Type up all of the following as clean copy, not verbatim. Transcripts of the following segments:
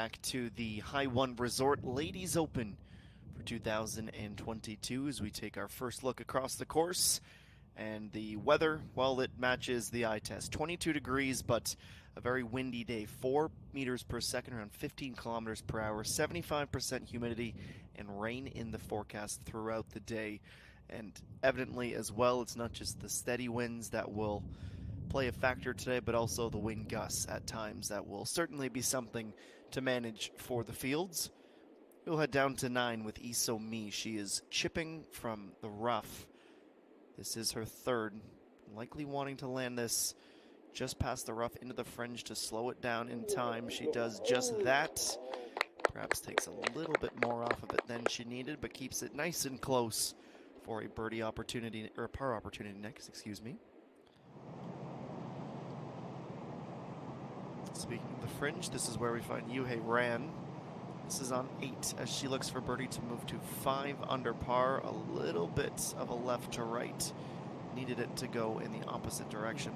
back to the High1 Resort Ladies Open for 2022 as we take our first look across the course. And the weather, well, it matches the eye test. 22 degrees, but a very windy day. 4 meters per second, around 15 kilometers per hour, 75% humidity, and rain in the forecast throughout the day. And evidently as well, it's not just the steady winds that will play a factor today, but also the wind gusts at times. That will certainly be something to manage for the fields. We'll head down to 9 with Iso Mi. She is chipping from the rough. This is her third, likely wanting to land this just past the rough into the fringe to slow it down in time. She does just that. Perhaps takes a little bit more off of it than she needed, but keeps it nice and close for a birdie opportunity, or a par opportunity next, excuse me. Speaking of the fringe, this is where we find High1. This is on 8 as she looks for birdie to move to 5 under par. A little bit of a left to right. Needed it to go in the opposite direction.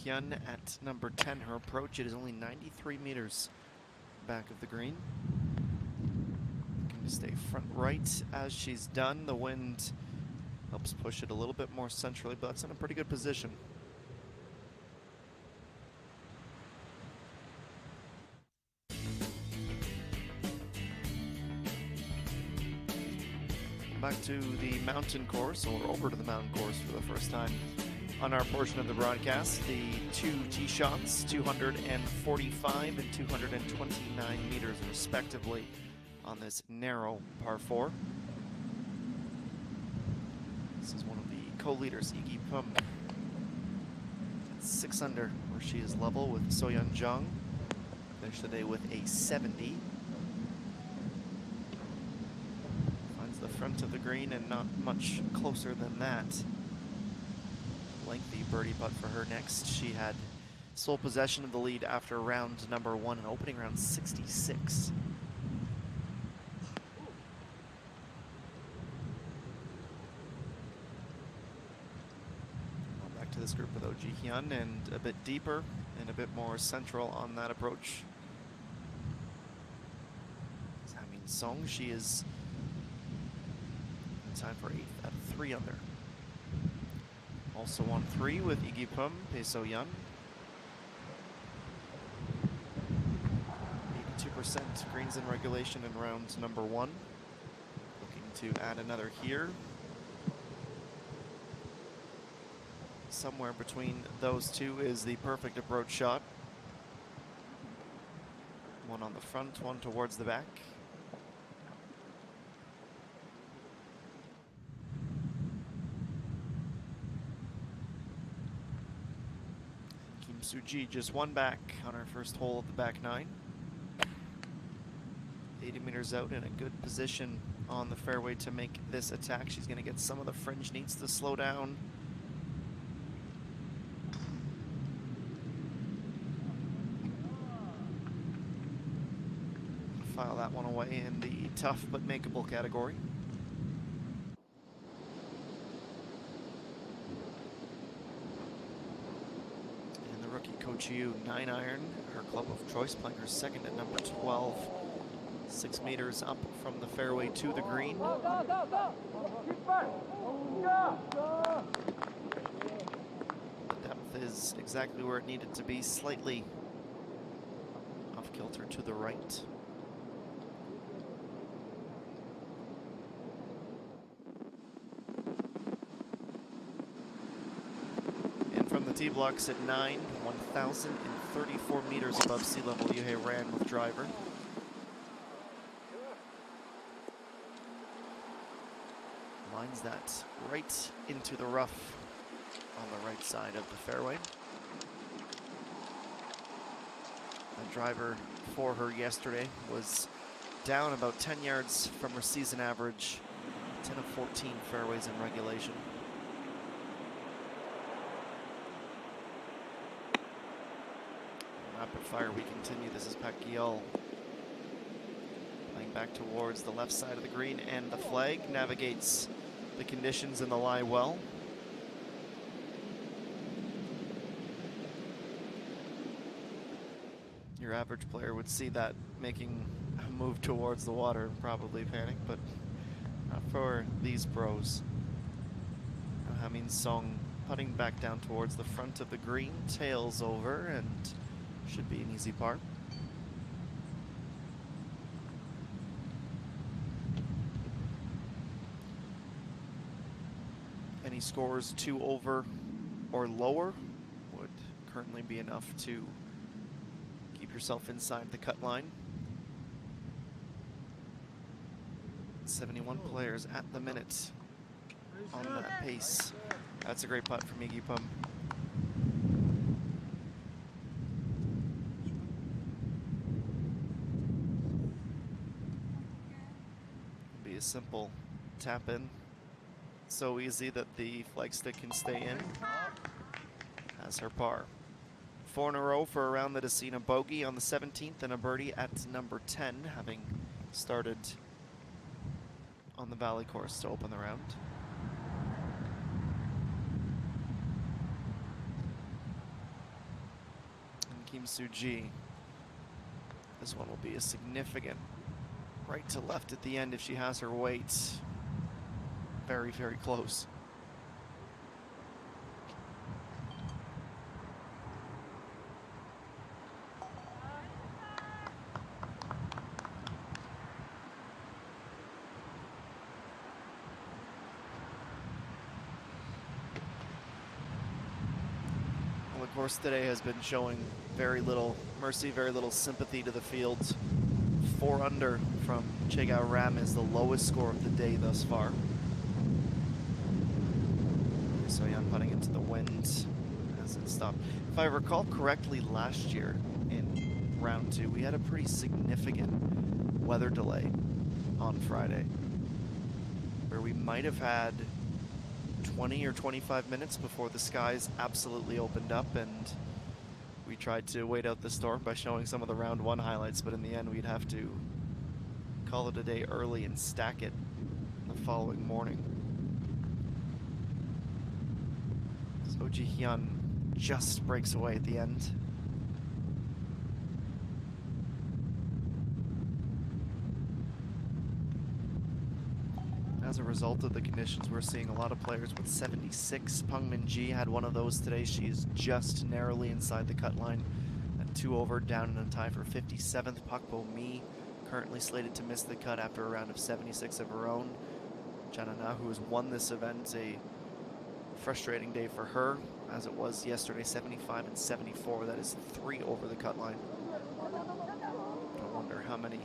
High1 at number 10. Her approach, it is only 93 meters back of the green. Looking to stay front right as she's done. The wind helps push it a little bit more centrally, but it's in a pretty good position. Back to the mountain course, or over to the mountain course for the first time on our portion of the broadcast. The two tee shots, 245 and 229 meters respectively on this narrow par 4. This is one of the co-leaders, Higgy Pum. 6 under, where she is level with Soyeon Jung. Finished the day with a 70. Finds the front of the green and not much closer than that. Lengthy birdie putt for her next. She had sole possession of the lead after round number 1 and opening round 66. Back to this group with High1 and a bit deeper and a bit more central on that approach. Zamin Song, she is in time for 8th at 3 under. Also on 3 with Higgy Pum, Soyeon. 82% greens in regulation in round number 1. Looking to add another here. Somewhere between those two is the perfect approach shot. One on the front, one towards the back. Suji just one back on her first hole of the back 9. 80 meters out in a good position on the fairway to make this attack. She's going to get some of the fringe, needs to slow down. File that one away in the tough but makeable category. Coach Yu, 9-iron, her club of choice, playing her second at number 12. 6 meters up from the fairway to the green. The depth is exactly where it needed to be, slightly off kilter to the right. Tee blocks at 9, 1,034 meters above sea level. High1 with driver. Lines that right into the rough on the right side of the fairway. The driver for her yesterday was down about 10 yards from her season average. 10 of 14 fairways in regulation. Rapid fire, we continue. This is Pacquiao playing back towards the left side of the green, and the flag navigates the conditions in the lie well. Your average player would see that making a move towards the water and probably panic, but not for these pros. Hamin Song putting back down towards the front of the green, tails over, and should be an easy par. Any scores 2 over or lower would currently be enough to keep yourself inside the cut line. 71 players at the minute on that pace. That's a great putt from Iggy Pum. Be a simple tap in. So easy that the flag stick can stay in. Has her par. 4 in a row for around the Decina bogey on the 17th and a birdie at number 10, having started on the Valley course to open the round. And Kim Soo-ji. This one will be a significant right to left at the end if she has her weight. Very, very close. Well, the course today has been showing very little mercy, very little sympathy to the field. 4 under from Chegao Ram is the lowest score of the day thus far. Soyeon putting into the wind as it stopped. If I recall correctly, last year in round 2, we had a pretty significant weather delay on Friday, where we might have had 20 or 25 minutes before the skies absolutely opened up, and we tried to wait out the storm by showing some of the round 1 highlights, but in the end we'd have to call it a day early and stack it the following morning. So Ji-hyun just breaks away at the end. As a result of the conditions, we're seeing a lot of players with 76. Peng Min-ji had one of those today. She is just narrowly inside the cut line at 2 over, down in a tie for 57th. Pak Bo-mi currently slated to miss the cut after a round of 76 of her own. Janana, who has won this event, a frustrating day for her, as it was yesterday, 75 and 74. That is 3 over the cut line. I wonder how many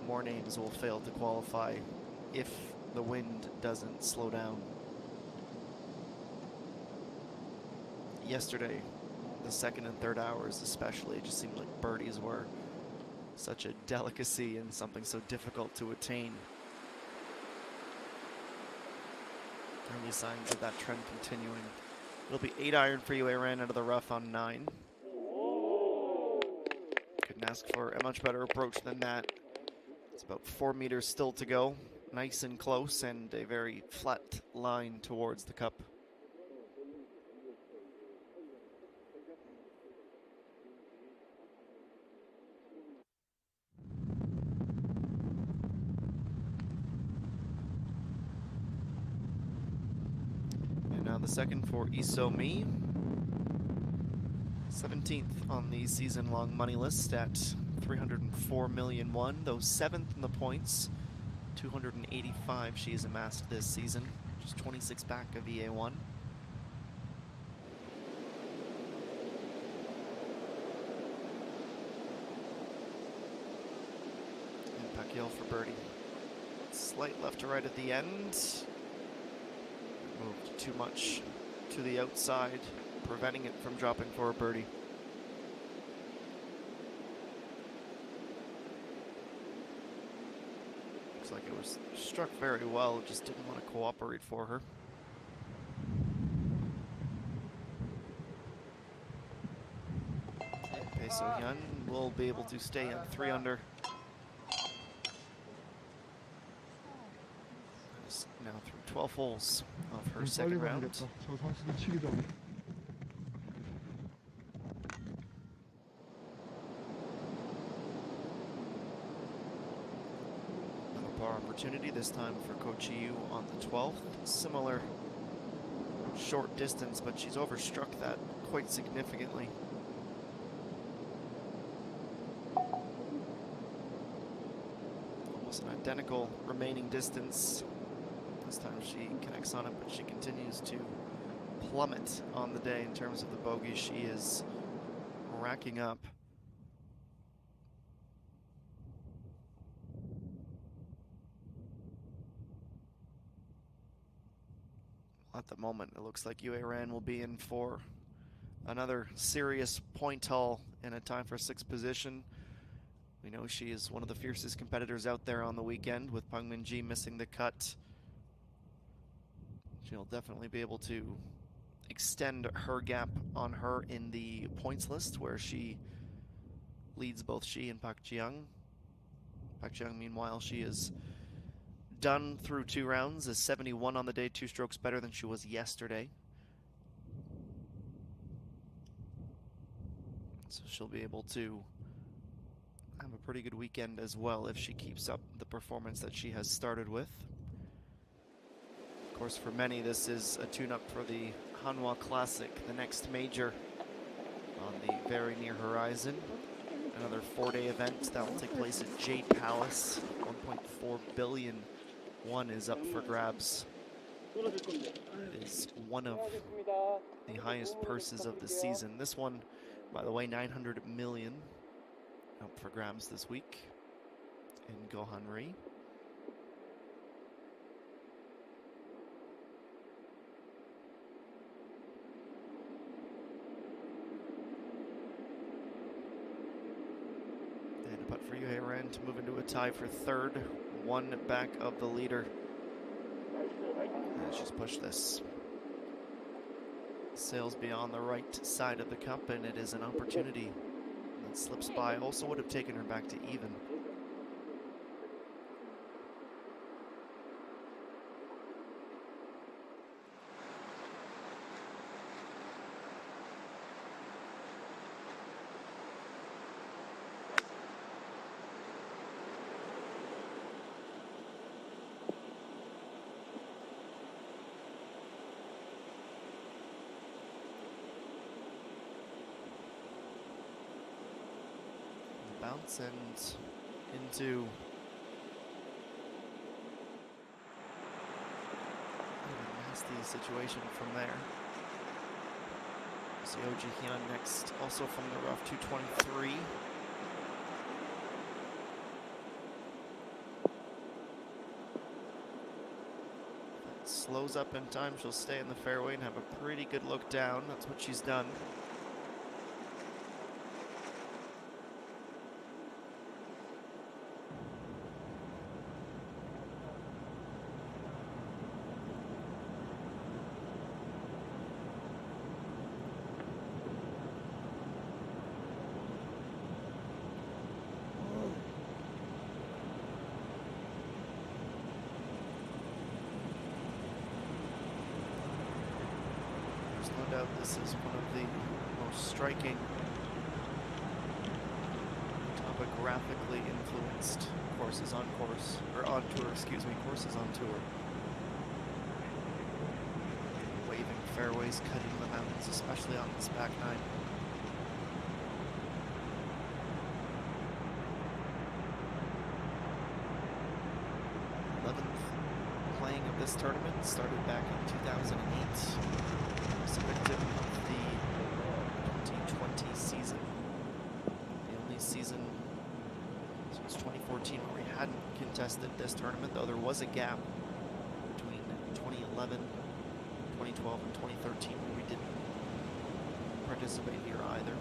more names will fail to qualify if the wind doesn't slow down. Yesterday, the second and third hours especially, it just seemed like birdies were such a delicacy and something so difficult to attain. Early signs of that trend continuing. It'll be 8 iron for you, Aaron, out of the rough on 9. Couldn't ask for a much better approach than that. It's about 4 meters still to go. Nice and close, and a very flat line towards the cup. And now the second for Iso-mi. 17th on the season-long money list at 304 million won, though 7th in the points. 285 she has amassed this season, just 26 back of EA1. And Pacquiao for birdie. Slight left to right at the end. Moved too much to the outside, preventing it from dropping for a birdie. Looks like it was struck very well, just didn't want to cooperate for her. Okay, so Hyun will be able to stay on 3 under. Is now through 12 holes of her second round. 저 선수도 치기 전에. Another par opportunity, this time for Ko Chi-yu on the 12th. Similar short distance, but she's overstruck that quite significantly. Almost an identical remaining distance. This time she connects on it, but she continues to plummet on the day in terms of the bogeys she is racking up. At the moment, it looks like Yue Ran will be in for another serious point haul in a time for 6th position. We know she is one of the fiercest competitors out there on the weekend, with Peng Min-ji missing the cut. She'll definitely be able to extend her gap on her in the points list, where she leads both she and Park Ji-young. Park Ji-young, meanwhile, she is done through 2 rounds, is 71 on the day, 2 strokes better than she was yesterday. So she'll be able to have a pretty good weekend as well if she keeps up the performance that she has started with. Of course, for many, this is a tune-up for the Hanwha Classic, the next major on the very near horizon. Another 4-day event that will take place at Jade Palace. 1.4 billion won is up for grabs. It is one of the highest purses of the season. This one, by the way, 900 million up for grabs this week in Gohanri. And a putt for Yue Ran to move into a tie for 3rd, 1 back of the leader. And she's pushed this. Sails beyond the right side of the cup, and it is an opportunity that slips by. Also would have taken her back to even. Bounce and into a nasty situation from there. See Oji Hyun next, also from the rough, 223. Slows up in time, she'll stay in the fairway and have a pretty good look down. That's what she's done. No doubt this is one of the most striking, topographically influenced courses on tour, courses on tour. Waving fairways, cutting the mountains, especially on this back 9. Playing of this tournament, started back in 2008. Was a victim of the 2020 season. The only season since 2014 where we hadn't contested this tournament, though there was a gap between 2011, 2012, and 2013 when we didn't participate here either.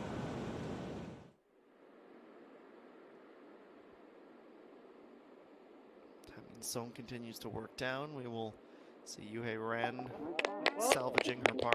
Song continues to work down. We will see Yue Ran salvaging her par.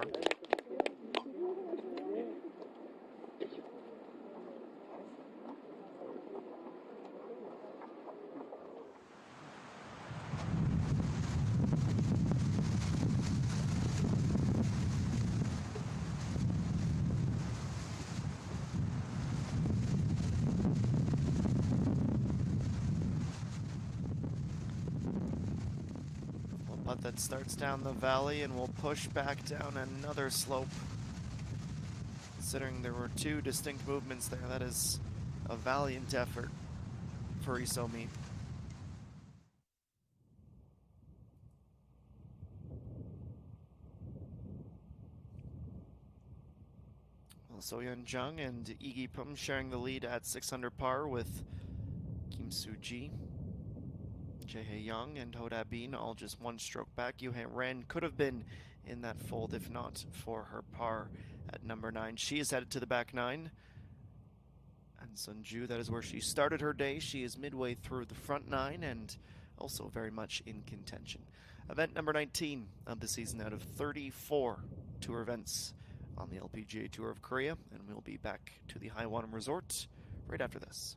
But that starts down the valley and will push back down another slope. Considering there were two distinct movements there, that is a valiant effort for Isomi. Well, So-Yeon Jung and Igi Pum sharing the lead at 600 par with Kim Soo-ji. Jae Young and Hoda Bin all just one stroke back. Yoo Ren could have been in that fold if not for her par at number 9. She is headed to the back 9. And Sunju, that is where she started her day. She is midway through the front 9 and also very much in contention. Event number 19 of the season out of 34 tour events on the LPGA Tour of Korea. And we'll be back to the High1 Resort right after this.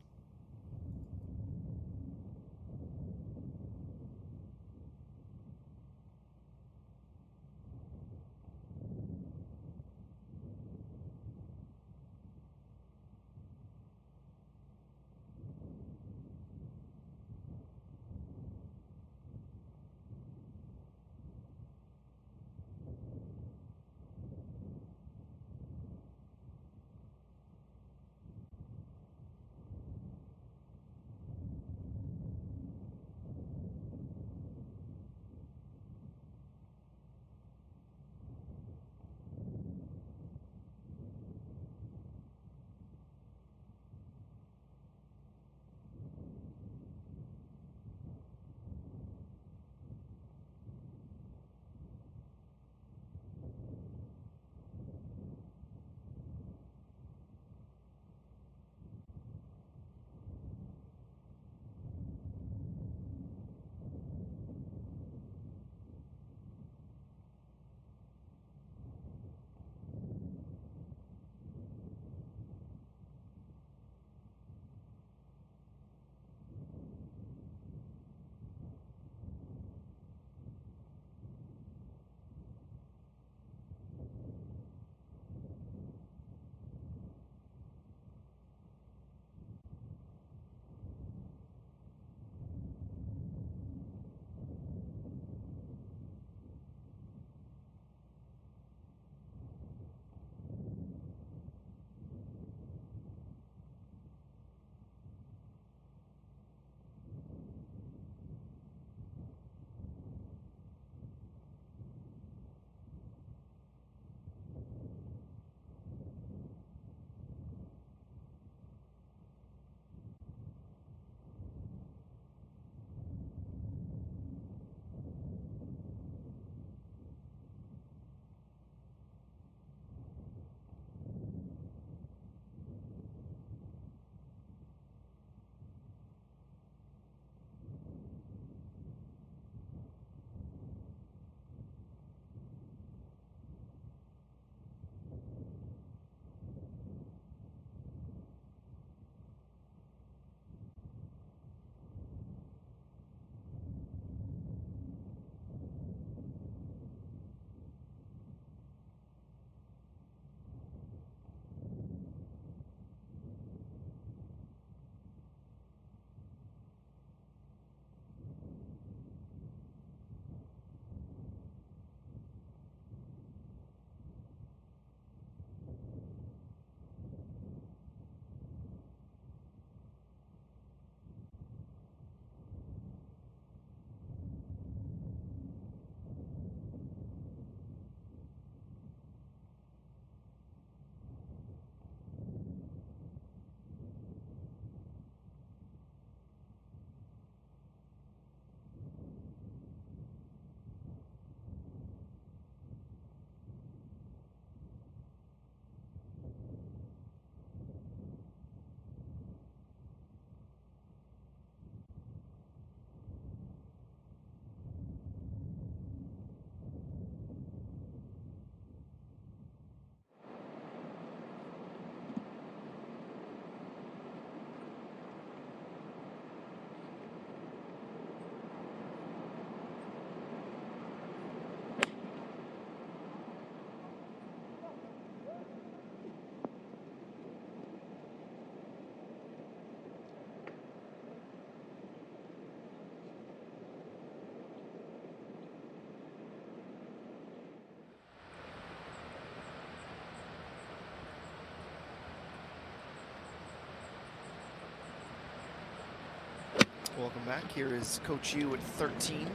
Welcome back. Here is Coach Yu at 13.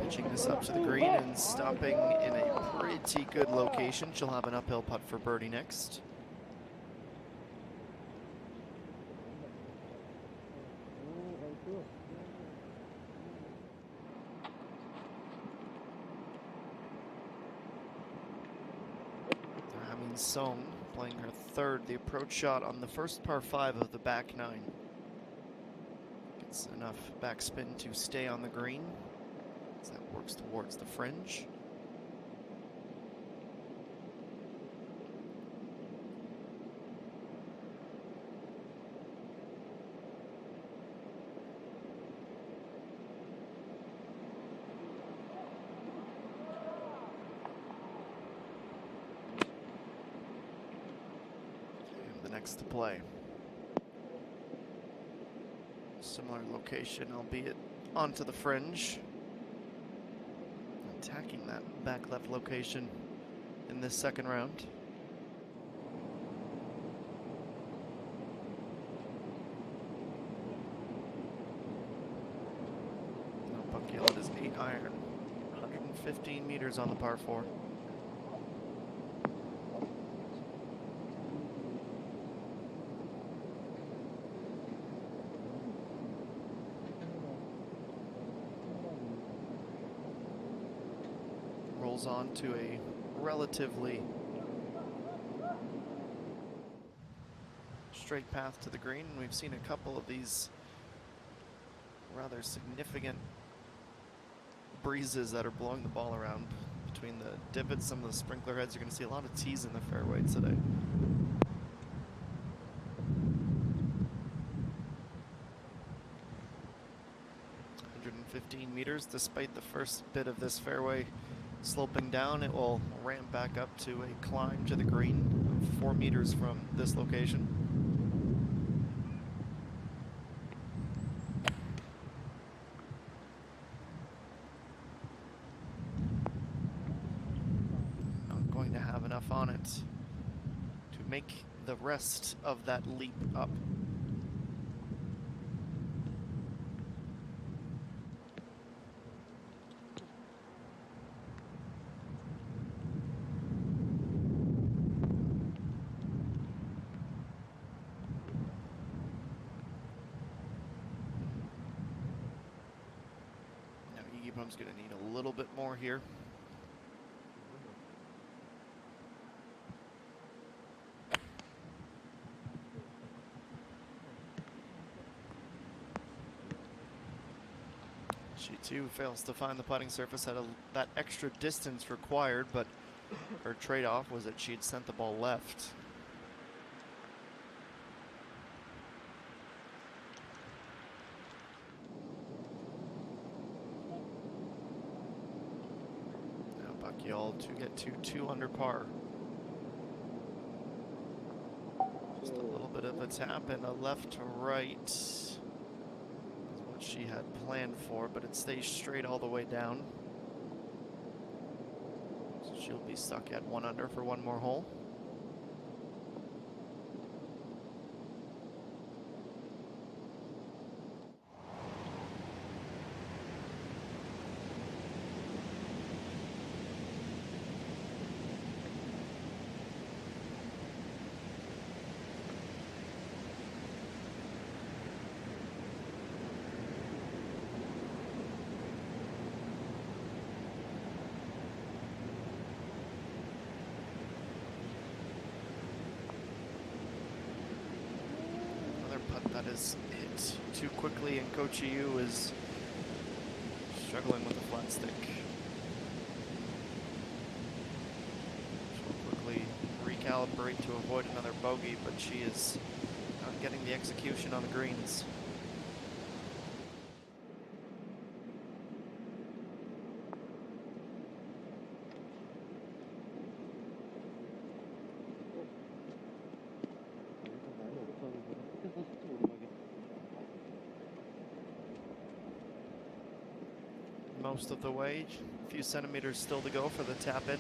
Pitching this up to the green and stopping in a pretty good location. She'll have an uphill putt for birdie next. Song playing her third, the approach shot on the first par 5 of the back 9. Gets enough backspin to stay on the green as that works towards the fringe. Next to play. Similar location, albeit onto the fringe. Attacking that back left location in this second round. Buckhill, it is 8 iron, 115 meters on the par 4. Rolls on to a relatively straight path to the green. We've seen a couple of these rather significant breezes that are blowing the ball around between the divots, some of the sprinkler heads. You're going to see a lot of tees in the fairway today. Meters. Despite the first bit of this fairway sloping down, it will ramp back up to a climb to the green of 4 meters from this location. Not going to have enough on it to make the rest of that leap up. Bum's going to need a little bit more here. She too fails to find the putting surface at that extra distance required, but her trade-off was that she'd sent the ball left. To get to 2 under par. Just a little bit of a tap and a left to right is what she had planned for, but it stays straight all the way down. So she'll be stuck at 1 under for 1 more hole. That is hit too quickly, and Coach Yu is struggling with the flat stick. She'll quickly recalibrate to avoid another bogey, but she is not getting the execution on the greens. Most of the way, a few centimeters still to go for the tap in.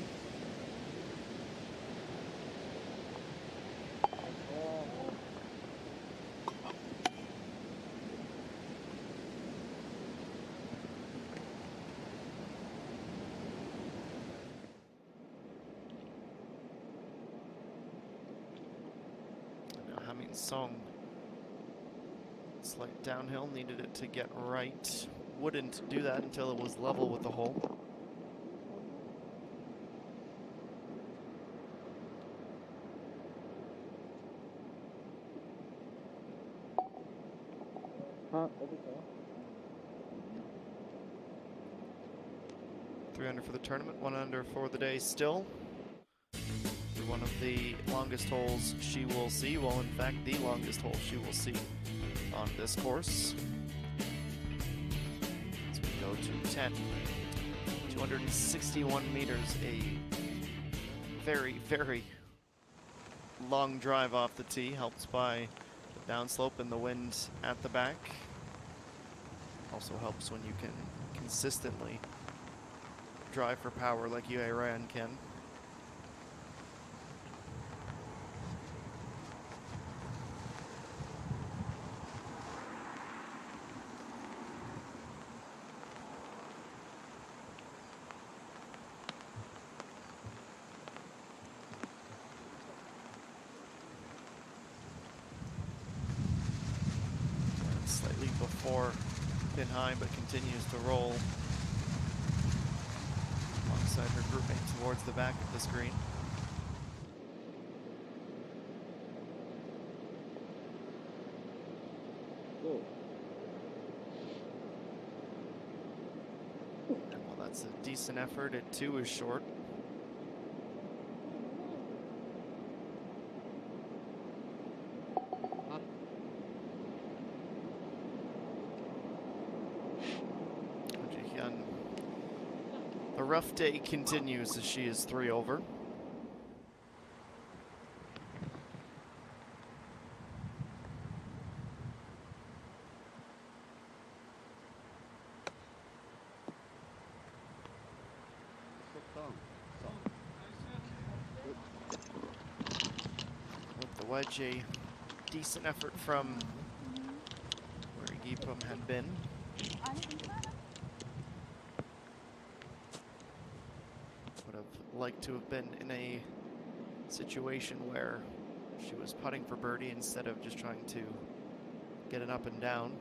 Song. Slight downhill, needed it to get right. Wouldn't do that until it was level with the hole. Three under for the tournament, 1 under for the day still. One of the longest holes she will see, well, in fact, the longest hole she will see on this course. As we go to 10, 261 meters, a very, very long drive off the tee, helped by the downslope and the wind at the back. Also helps when you can consistently drive for power like High1 can. Slightly before pin high, but continues to roll alongside her groupmate towards the back of the screen. And while that's a decent effort, it too is short. The rough day continues as she is 3 over. With the wedge, a decent effort from where Gipum had been. Would have liked to have been in a situation where she was putting for birdie instead of just trying to get it up and down.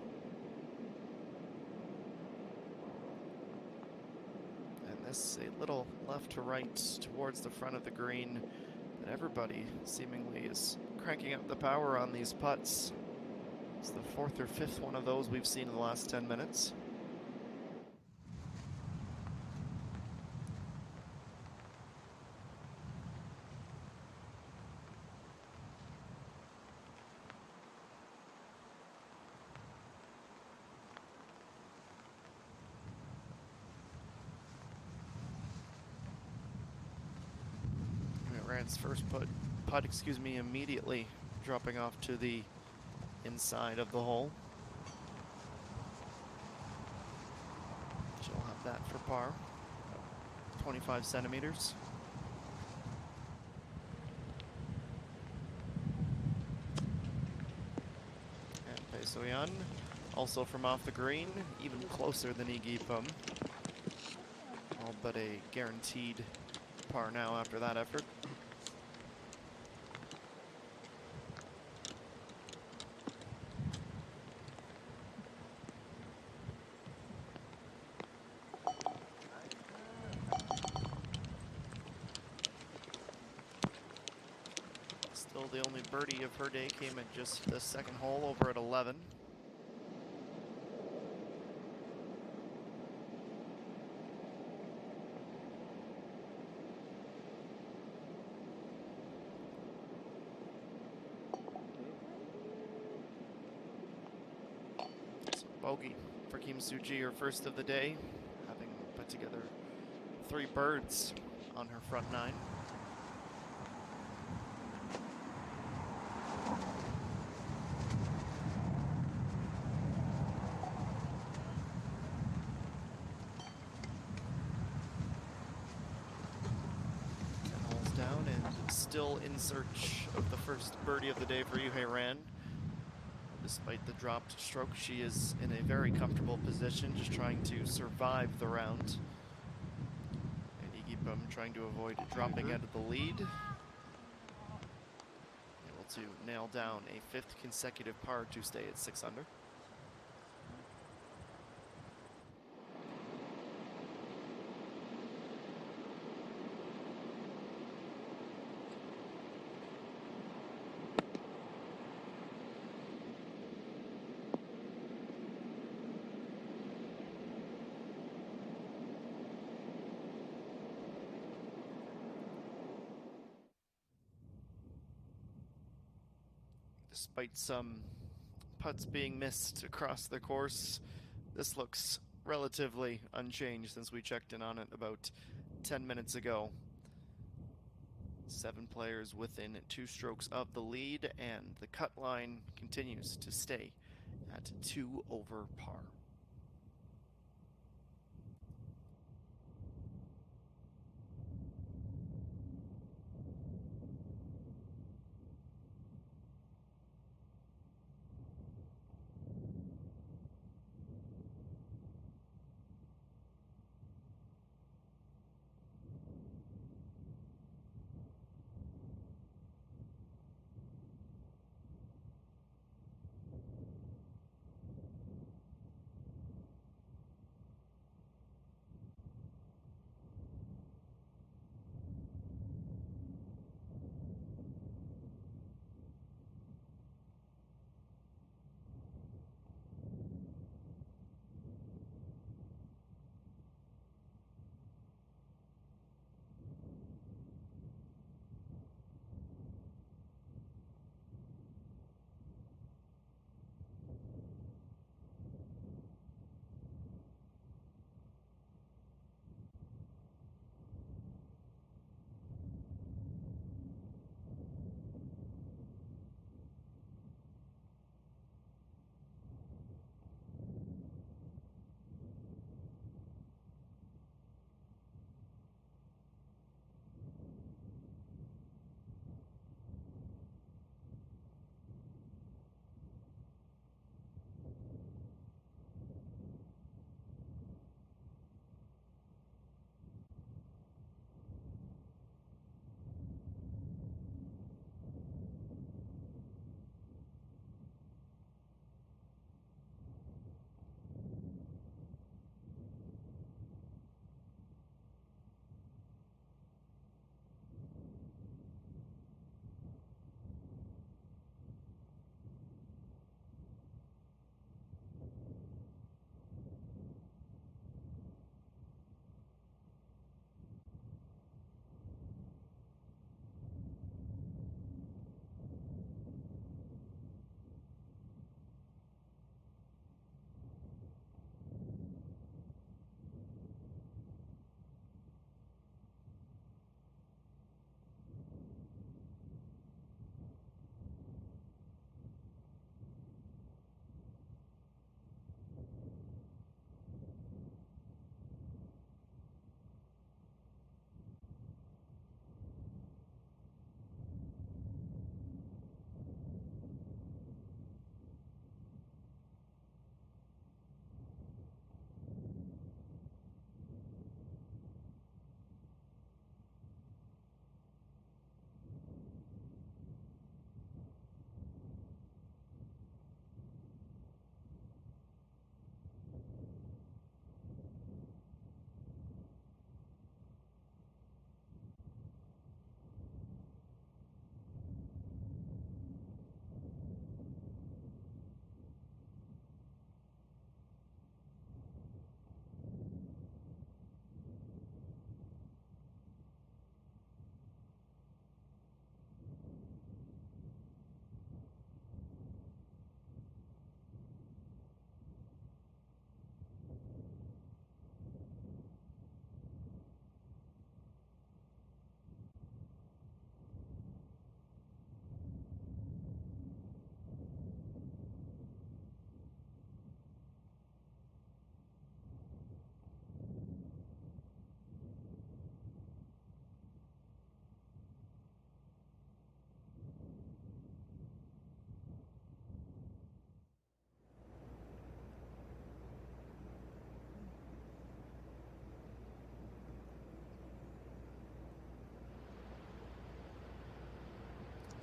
And this a little left to right towards the front of the green, but everybody seemingly is cranking up the power on these putts. It's the 4th or 5th one of those we've seen in the last 10 minutes. Rand's first putt, immediately dropping off to the inside of the hole. She'll have that for par, 25 centimeters. And Pesoyan, also from off the green, even closer than Gipum. All but a guaranteed par now after that effort. Still the only birdie of her day came at just the second hole over at 11. Bogey for Kim Soo-ji, her first of the day, having put together 3 birds on her front 9. Holes down and still in search of the first birdie of the day for High1. Despite the dropped stroke, she is in a very comfortable position, just trying to survive the round. And Gipum trying to avoid dropping out of the lead. It will to nail down a fifth consecutive par to stay at 6 under. Despite some putts being missed across the course, this looks relatively unchanged since we checked in on it about 10 minutes ago. 7 players within 2 strokes of the lead, and the cut line continues to stay at 2 over par.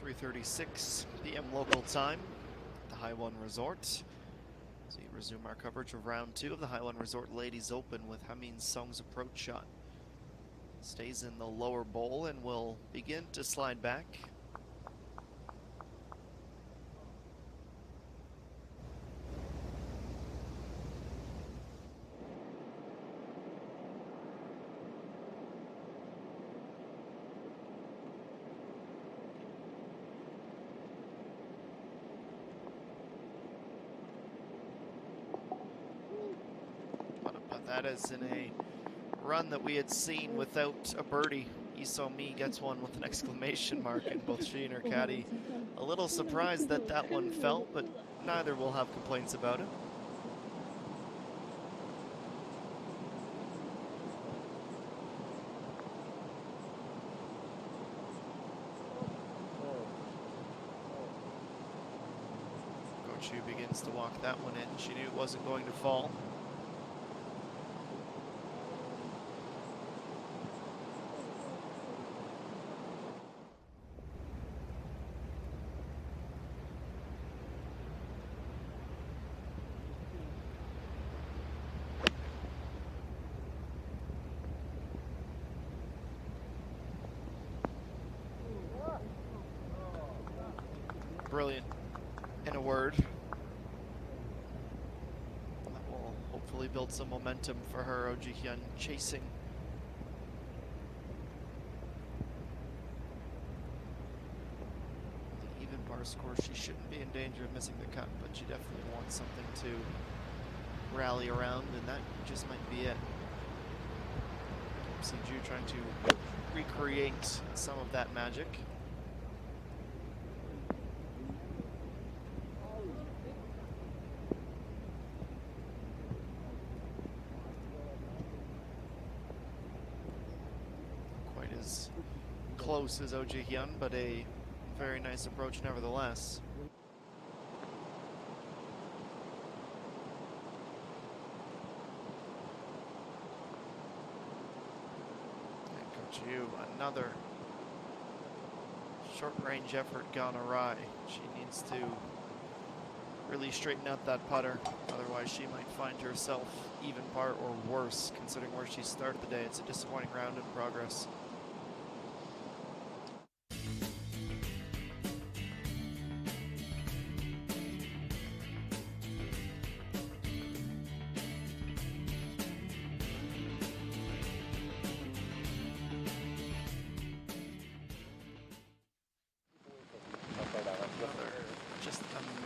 3:36 p.m. local time at the High1 Resort. As we resume our coverage of round 2 of the High1 Resort Ladies Open with Hamin Song's approach shot. Stays in the lower bowl and will begin to slide back. That is in a run that we had seen without a birdie. Iso Mi gets one with an exclamation mark, and both she and her caddy a little surprised that that one fell, but neither will have complaints about it. Coach Yu begins to walk that one in. She knew it wasn't going to fall. Brilliant, in a word. That will hopefully build some momentum for her. Oh Ji-hyun chasing. The even par score, she shouldn't be in danger of missing the cut, but she definitely wants something to rally around, and that just might be it. Ju trying to recreate some of that magic. Close as Oh Ji-hyun, but a very nice approach nevertheless. And Coach Yu, another short-range effort gone awry. She needs to really straighten out that putter, otherwise she might find herself even par or worse, considering where she started the day. It's a disappointing round in progress. Just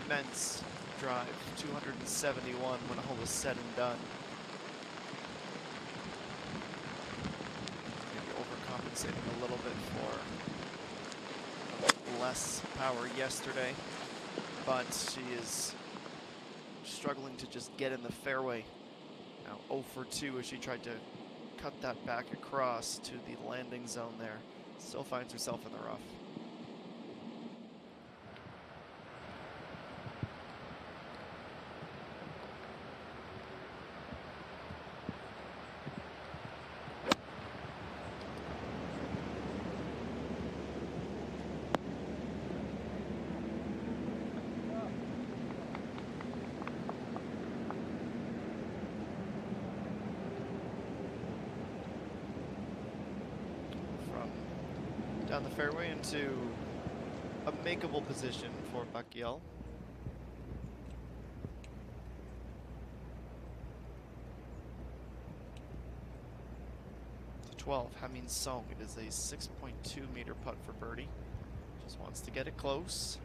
immense drive, 271 when all was said and done. Maybe overcompensating a little bit for less power yesterday, but she is struggling to just get in the fairway. Now 0 for 2 as she tried to cut that back across to the landing zone there. Still finds herself in the rough. Down the fairway into a makeable position for Bakiel. To 12, Hamin Song. It is a 6.2 meter putt for birdie. Just wants to get it close.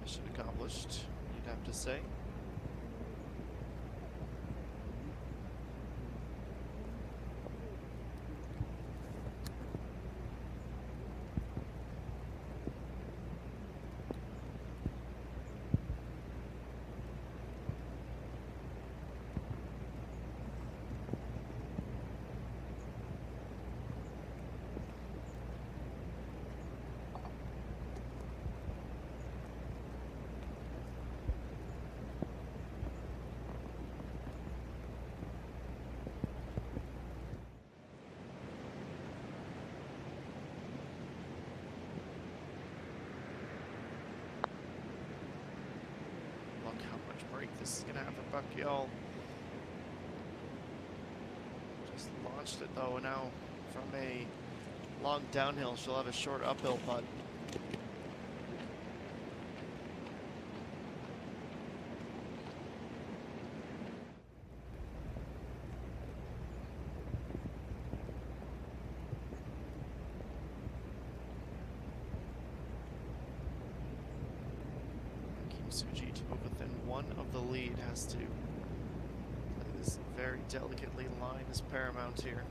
Mission accomplished, you'd have to say. break. This is going to have her buck y'all. Just launched it though, and now from a long downhill, she'll have a short uphill putt. Suji to move within one of the lead has to play this very delicately. Line is paramount here.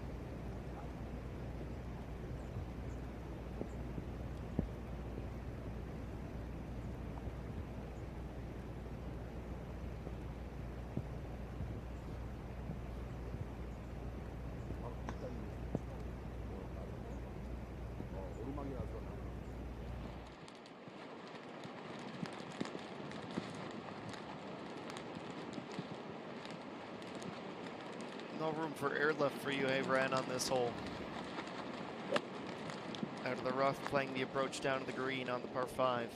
No room for airlift for you, Ran, on this hole. Out of the rough, playing the approach down to the green on the par 5.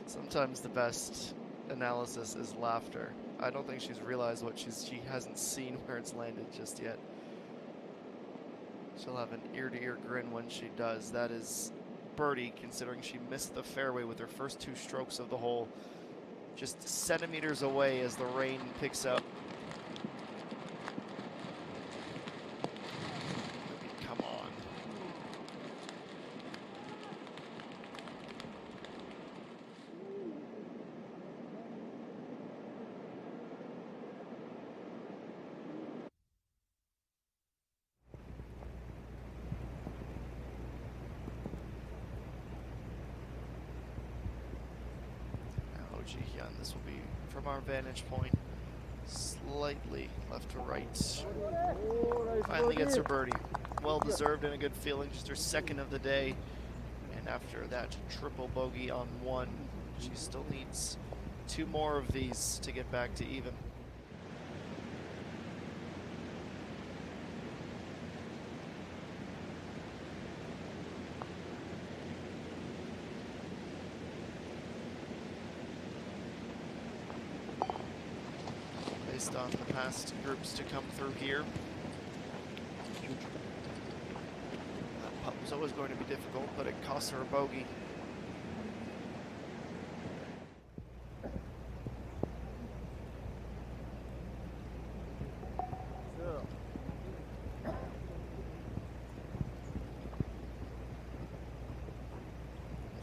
Sometimes the best analysis is laughter. I don't think she's realized what she hasn't seen where it's landed just yet. She'll have an ear-to-ear grin when she does. That is birdie, considering she missed the fairway with her first 2 strokes of the hole. Just centimeters away as the rain picks up. Come on. This will be from our vantage point, slightly left to right. Finally gets her birdie. Well deserved and a good feeling, just her second of the day. And after that triple bogey on 1, she still needs 2 more of these to get back to even. Based on the past groups to come through here. That putt was always going to be difficult, but it cost her a bogey.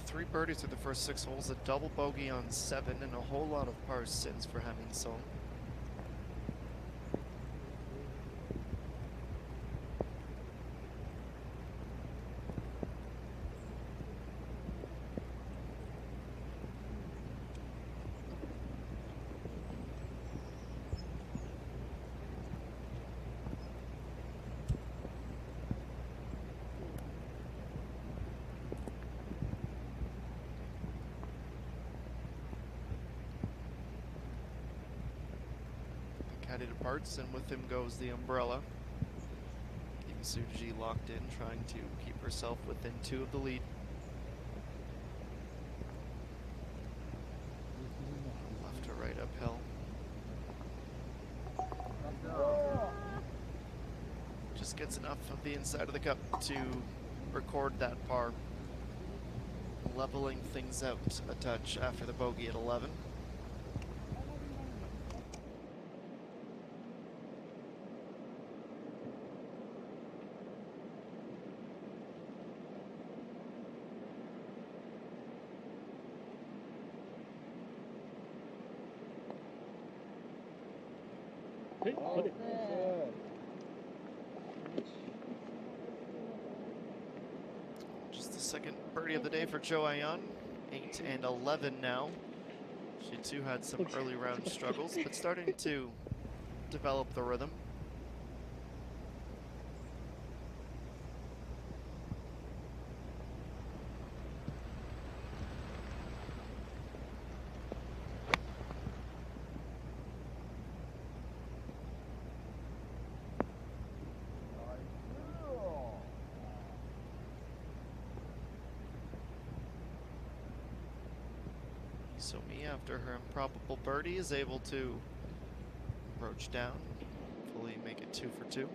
Three birdies through the first 6 holes, a double bogey on 7, and a whole lot of pars since for Hemming Song. Caddy departs, and with him goes the umbrella. Suji locked in, trying to keep herself within 2 of the lead. Left to right uphill. Just gets enough of the inside of the cup to record that par. Leveling things out a touch after the bogey at 11. Just the second birdie of the day for Jo-Ayeon. 8 and 11 now. She too had some early round struggles, but starting to develop the rhythm. So me, after her improbable birdie, is able to approach down, fully make it 2 for 2.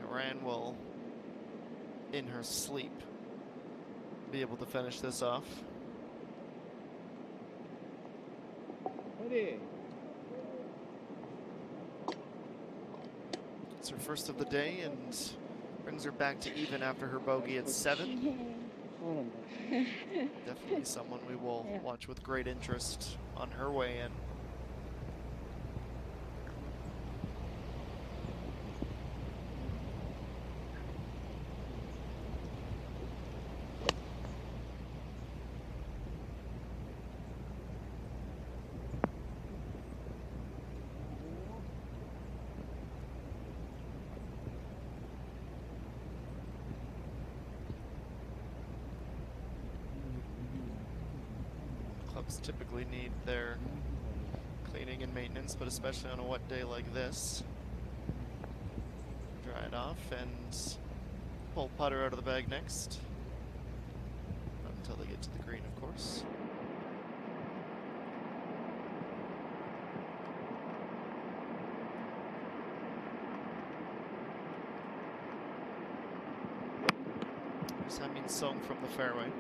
Ryan will, in her sleep, be able to finish this off. It's her first of the day and brings her back to even after her bogey at 7. Definitely someone we will watch with great interest on her way in. Clubs typically need their cleaning and maintenance, but especially on a wet day like this. Dry it off and pull putter out of the bag next. Not until they get to the green, of course. Samin Song from the fairway.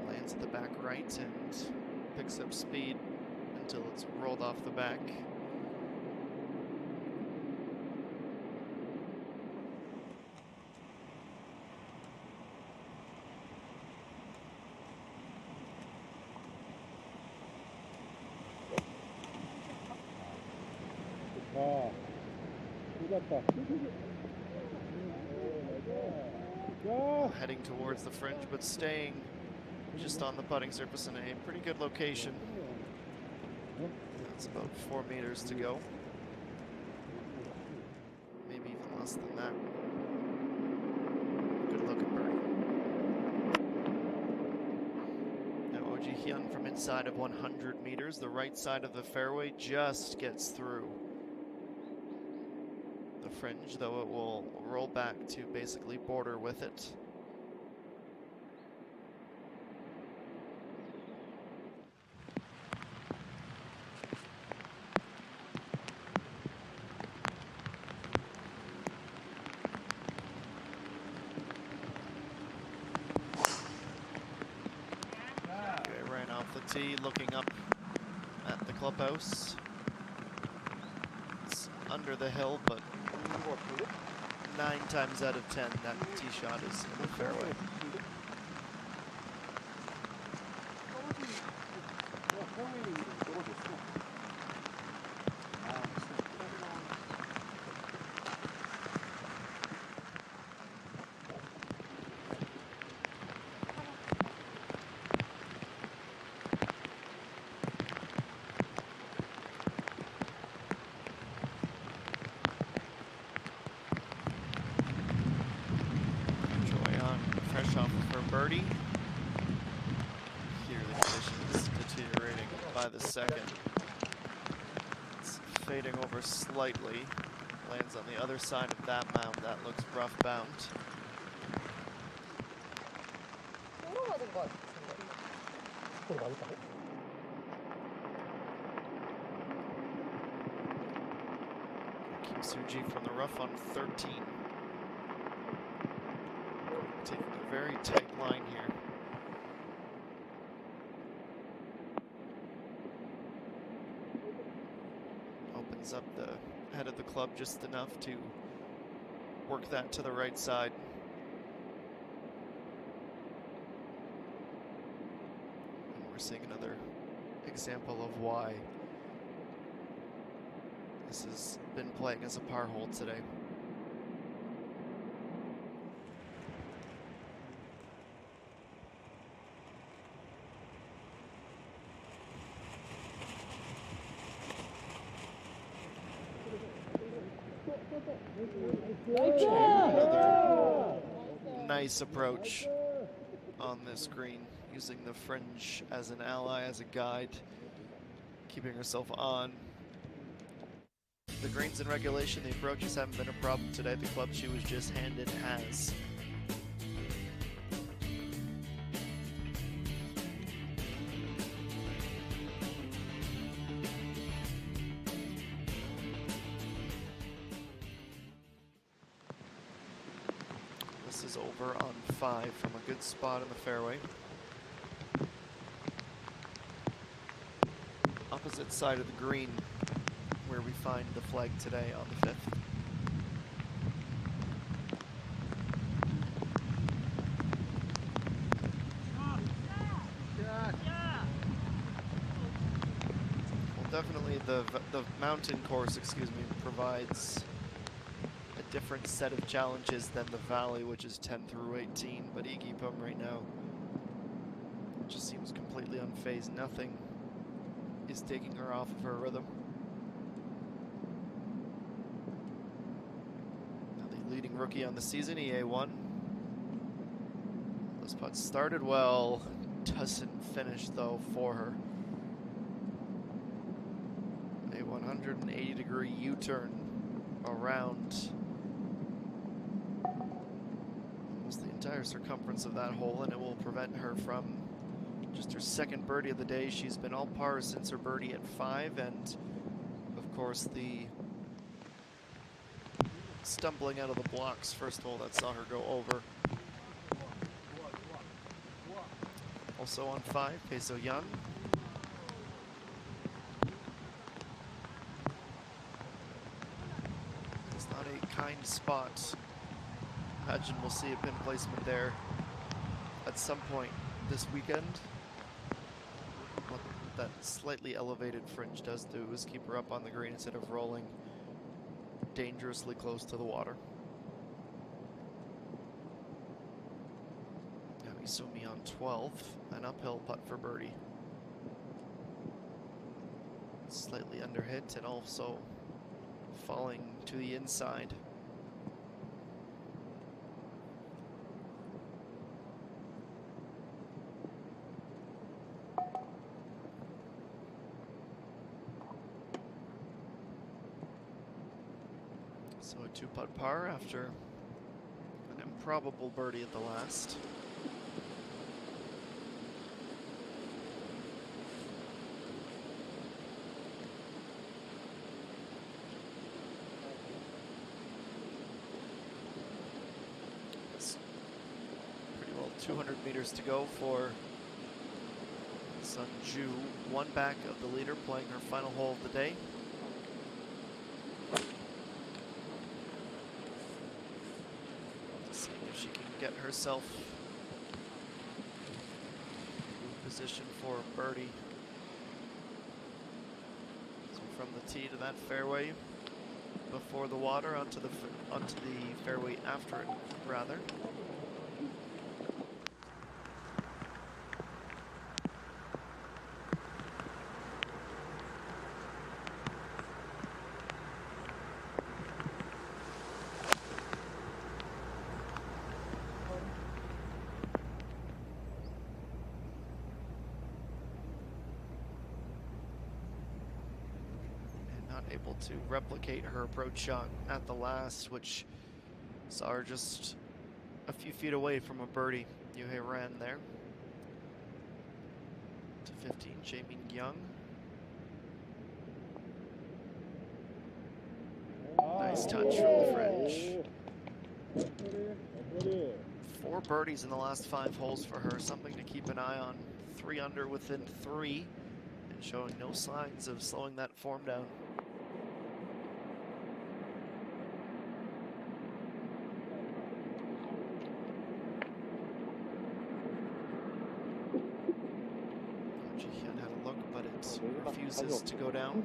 Lands at the back right and picks up speed until it's rolled off the back. Heading towards the fringe, but staying just on the putting surface in a pretty good location. That's about 4 meters to go. Maybe even less than that. Good looking birdie. Now Oji Hyun from inside of 100 meters. The right side of the fairway just gets through the fringe, though it will roll back to basically border with it. Looking up at the clubhouse. It's under the hill, but 9 times out of 10 that tee shot is in the fairway. Birdie. Here the conditions deteriorating by the second. It's fading over slightly. Lands on the other side of that mound. That looks rough bound. Kim Soo-ji from the rough on 13. Taking a very tight line here. Opens up the head of the club just enough to work that to the right side. And we're seeing another example of why this has been playing as a par hole today. Another nice approach on this green, using the fringe as an ally, as a guide, keeping herself on the greens in regulation, the approaches haven't been a problem today. The club she was just handed has. This is over on 5 from a good spot in the fairway. Opposite side of the green where we find the flag today on the 5th. Well, definitely the mountain course, provides a different set of challenges than the valley, which is 10 through 18, but ENG right now just seems completely unfazed. Nothing is taking her off of her rhythm. Now the leading rookie on the season, EA1. This putt started well, doesn't finish though for her. A 180-degree U-turn around almost the entire circumference of that hole, and it will prevent her from just her second birdie of the day. She's been all par since her birdie at 5, and of course the stumbling out of the blocks first hole that saw her go over. Also on 5, Peso Young. It's not a kind spot. Imagine we'll see a pin placement there at some point this weekend. What that slightly elevated fringe does do is keep her up on the green instead of rolling dangerously close to the water. Now Isumi on 12, an uphill putt for birdie. Slightly underhit and also falling to the inside. So a 2-putt par after an improbable birdie at the last. It's pretty well 200 meters to go for Sun Ju, one back of the leader, playing her final hole of the day. She can get herself in position for a birdie. So from the tee to that fairway before the water, onto the fairway after it, rather. Able to replicate her approach shot at the last, which saw her just a few feet away from a birdie. Yuhei ran there to 15, Jae-min Young. Nice touch from the fringe. 4 birdies in the last 5 holes for her, something to keep an eye on. 3 under within 3, and showing no signs of slowing that form down. Refuses to go down.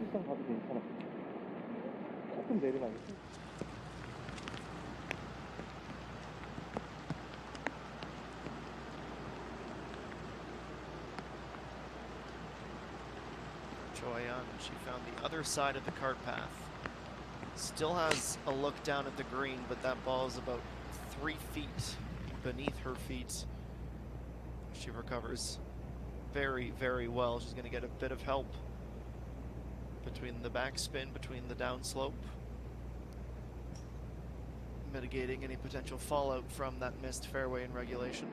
Joyan, she found the other side of the cart path. Still has a look down at the green, but that ball is about 3 feet beneath her feet. She recovers very, very well. She's going to get a bit of help between the backspin, between the downslope, mitigating any potential fallout from that missed fairway in regulation.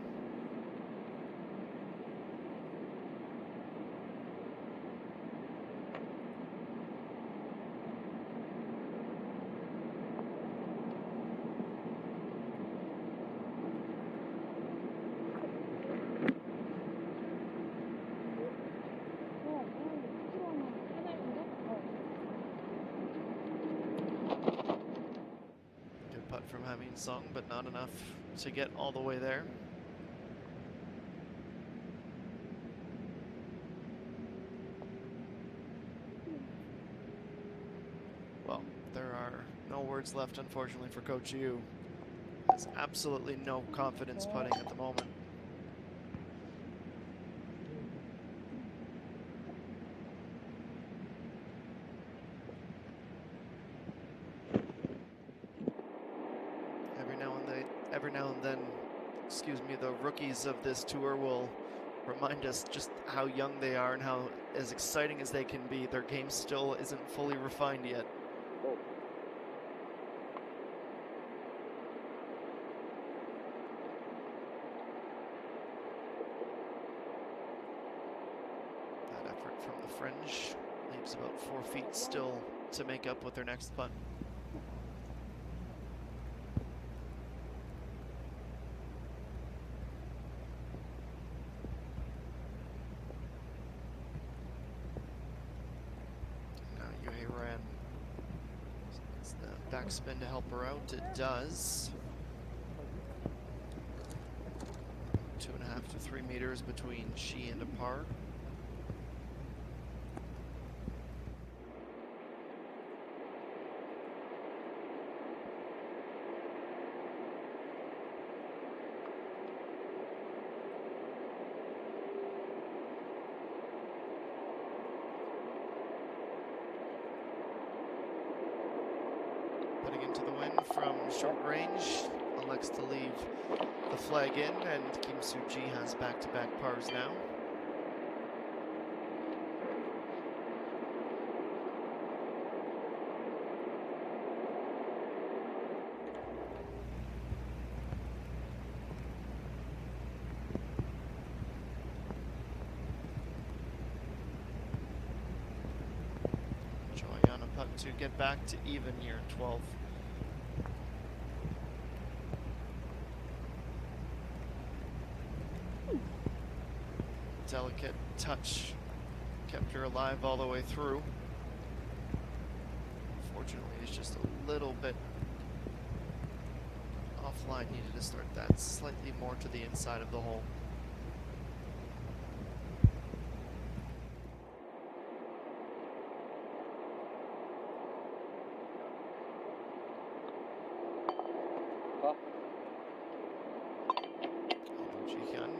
From Sung, but not enough to get all the way there. Well, there are no words left, unfortunately, for Coach Yu. Has absolutely no confidence putting at the moment. Every now and then, the rookies of this tour will remind us just how young they are and how as exciting as they can be. Their game still isn't fully refined yet. That effort from the fringe leaves about 4 feet still to make up with their next putt. Backspin to help her out. It does. 2.5 to 3 meters between she and a par. Putting into the wind from short range, elects to leave the flag in, and Kim Soo-ji has back-to-back pars now. Joy on a putt to get back to even here, 12. Delicate touch kept her alive all the way through. Fortunately, it's just a little bit offline. Needed to start that slightly more to the inside of the hole.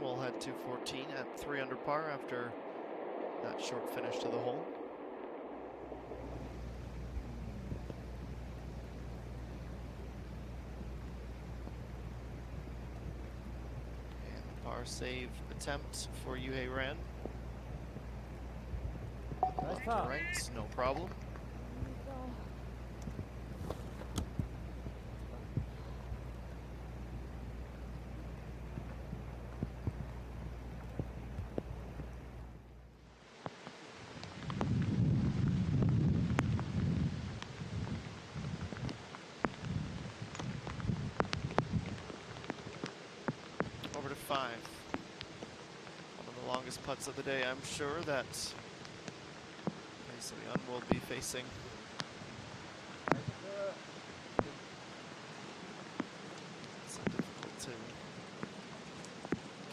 Will head to 14 at 3 under par after that short finish to the hole. And the par save attempt for Yuhei Ran. Left to right, no problem. Over to 5. One of the longest putts of the day, I'm sure, that Hye-Soo-yeon will be facing. So difficult to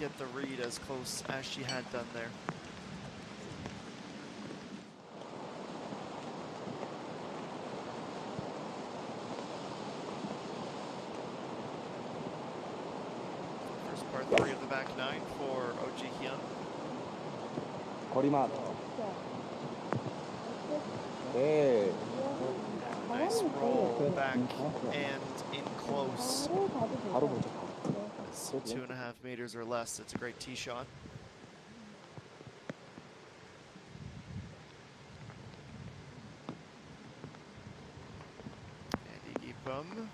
get the read as close as she had done there. Par 3 of the back 9 for Oh Ji-hyun. Nice roll back and in close. So 2.5 meters or less. It's a great tee shot. Boom.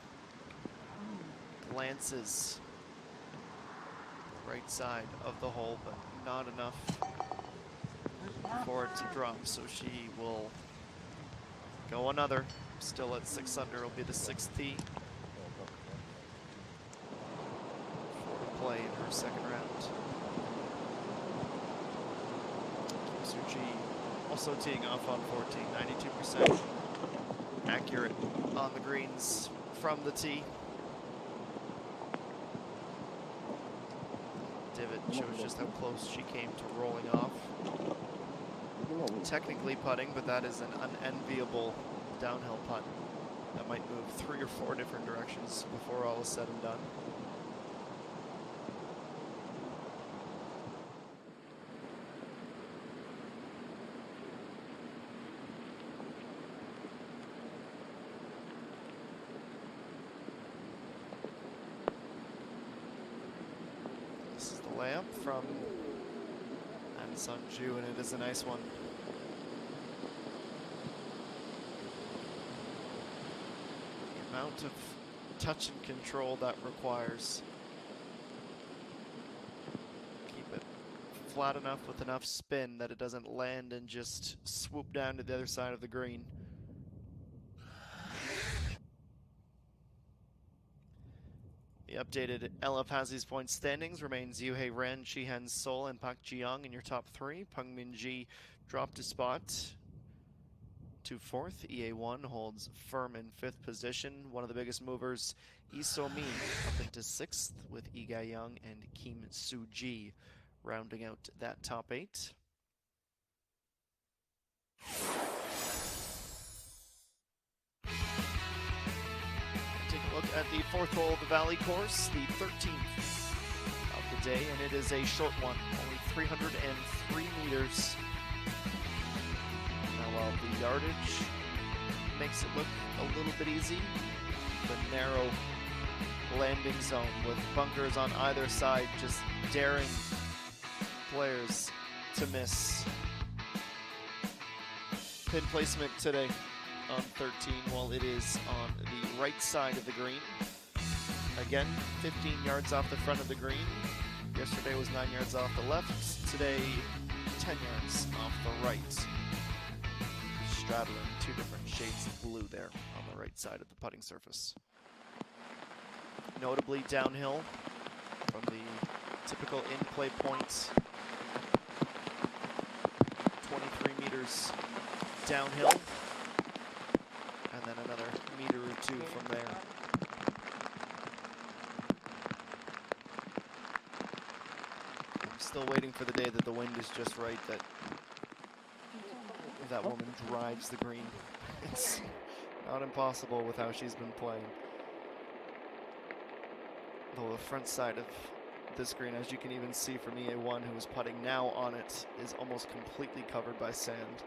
Glances right side of the hole, but not enough for it to drop, so she will go another. Still at 6 under, it'll be the 6th tee. 4 to play in her second round. Suji also teeing off on 14, 92% accurate on the greens from the tee. Divot shows just how close she came to rolling off. Technically putting, but that is an unenviable downhill putt that might move 3 or 4 different directions before all is said and done. This is the layup from An Sunju, and it is a nice one. The amount of touch and control that requires. Keep it flat enough with enough spin that it doesn't land and just swoop down to the other side of the green. The updated Ella Pazzi's point standings remains Yuhei Ren, Shihan Sol, and Pak Jiyoung in your top 3. Peng Minji dropped a spot to 4th. EA1 holds firm in 5th position. One of the biggest movers, Lee So-mi, up into 6th, with Lee Ga-young and Kim Soo-ji rounding out that top 8. Take a look at the 4th hole of the Valley course, the 13th of the day, and it is a short one, only 303 meters. Now, while the yardage makes it look a little bit easy, the narrow landing zone with bunkers on either side, just daring players to miss. Pin placement today on 13, while it is on the right side of the green. Again, 15 yards off the front of the green. Yesterday was 9 yards off the left. Today, 10 yards off the right. Straddling 2 different shades of blue there on the right side of the putting surface. Notably downhill from the typical in-play point. 23 meters downhill. And then another meter or 2 from there. I'm still waiting for the day that the wind is just right, that woman drives the green. It's not impossible with how she's been playing. Though the front side of this green, as you can even see from EA1, who is putting now on it, is almost completely covered by sand.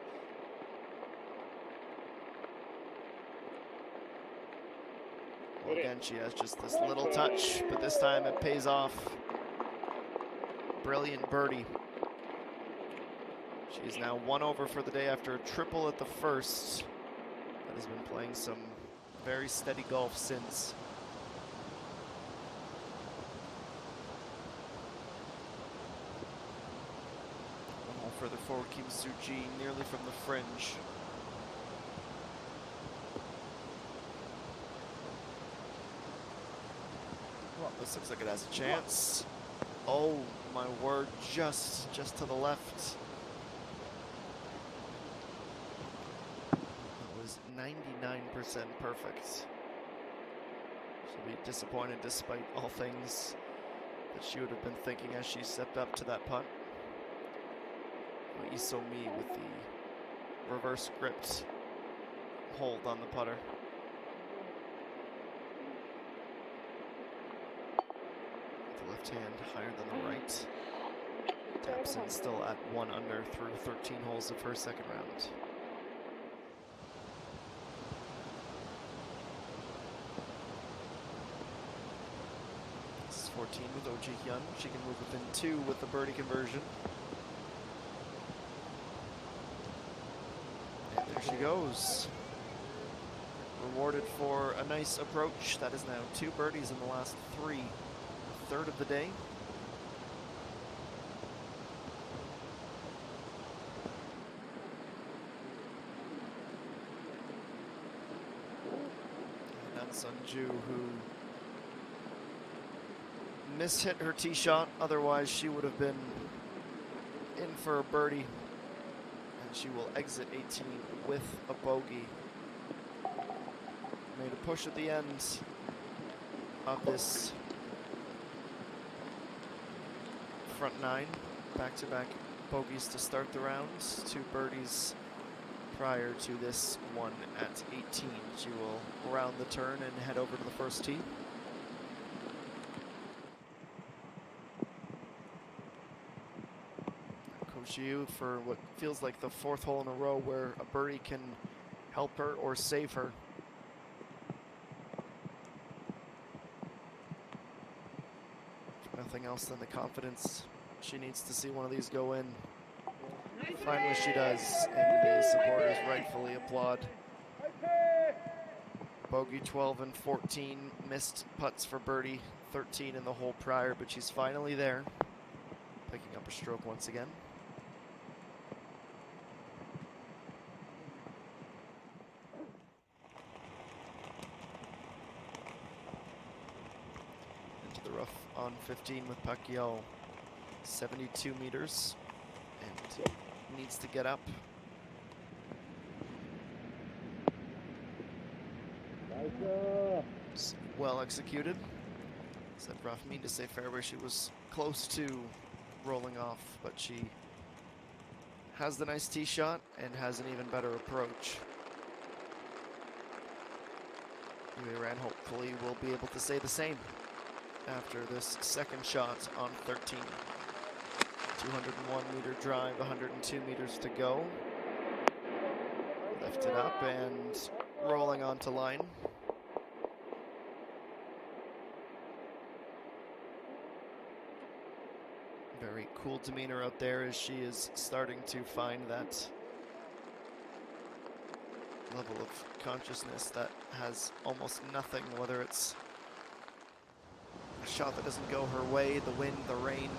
Well, again, she has just this little touch, but this time it pays off. Brilliant birdie. She's now 1 over for the day after a triple at the first. That has been playing some very steady golf since. One hole further forward, Kim Soo-ji nearly from the fringe. This looks like it has a chance. Oh my word, just to the left. That was 99% perfect. She'll be disappointed despite all things that she would have been thinking as she stepped up to that putt. Lee So-mi with the reverse gripped hold on the putter. Left hand higher than the right. Taps in still at 1 under through 13 holes of her second round. This is 14 with Oh Ji-hyun. She can move within 2 with the birdie conversion. And there she goes. rewarded for a nice approach. That is now 2 birdies in the last 3, a third of the day. And Sunju, who mishit her tee shot, otherwise she would have been in for a birdie. And she will exit 18 with a bogey. Made a push at the end of this front 9. Back-to-back bogeys to start the round. 2 birdies prior to this one at 18. She will round the turn and head over to the first tee. Koshio for what feels like the 4th hole in a row where a birdie can help her or save her. Nothing else than the confidence. She needs to see one of these go in. Finally she does, and the supporters rightfully applaud. Bogey 12 and 14, missed putts for birdie 13 in the hole prior, but she's finally there, picking up a stroke once again. Into the rough on 15 with Pacquiao, 72 meters, and needs to get up. Well executed. Said rough, mean to say fairway. She was close to rolling off, but she has the nice tee shot and has an even better approach. Iran hopefully will be able to say the same after this second shot on 13. 201 meter drive, 102 meters to go. Lifted up and rolling onto line. Very cool demeanor out there as she is starting to find that level of consciousness that has almost nothing, whether it's a shot that doesn't go her way, the wind, the rain,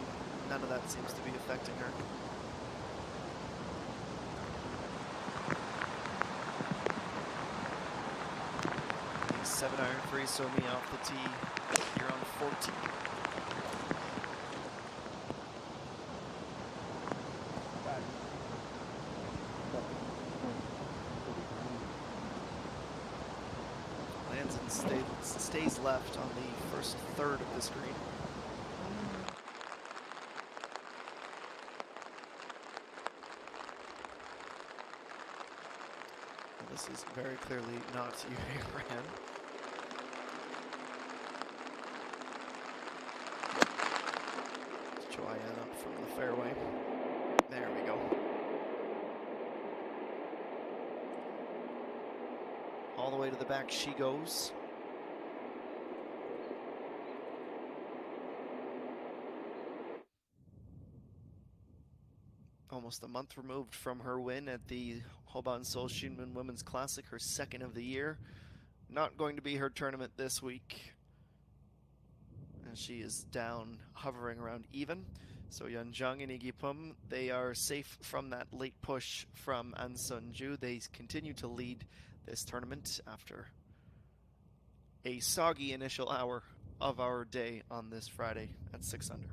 none of that seems to be affecting her. The 7-iron for Isomi off the tee here on 14. Lands and stays left on the first third of this green. This is very clearly not Iran. Joanne up from the fairway. There we go. All the way to the back she goes. Almost a month removed from her win at the Hoban Seoul Shinmun Women's Classic, her 2nd of the year. Not going to be her tournament this week, and she is down, hovering around even. So Yeonjung and Igipum, they are safe from that late push from An Sunju. They continue to lead this tournament after a soggy initial hour of our day on this Friday at 6 under.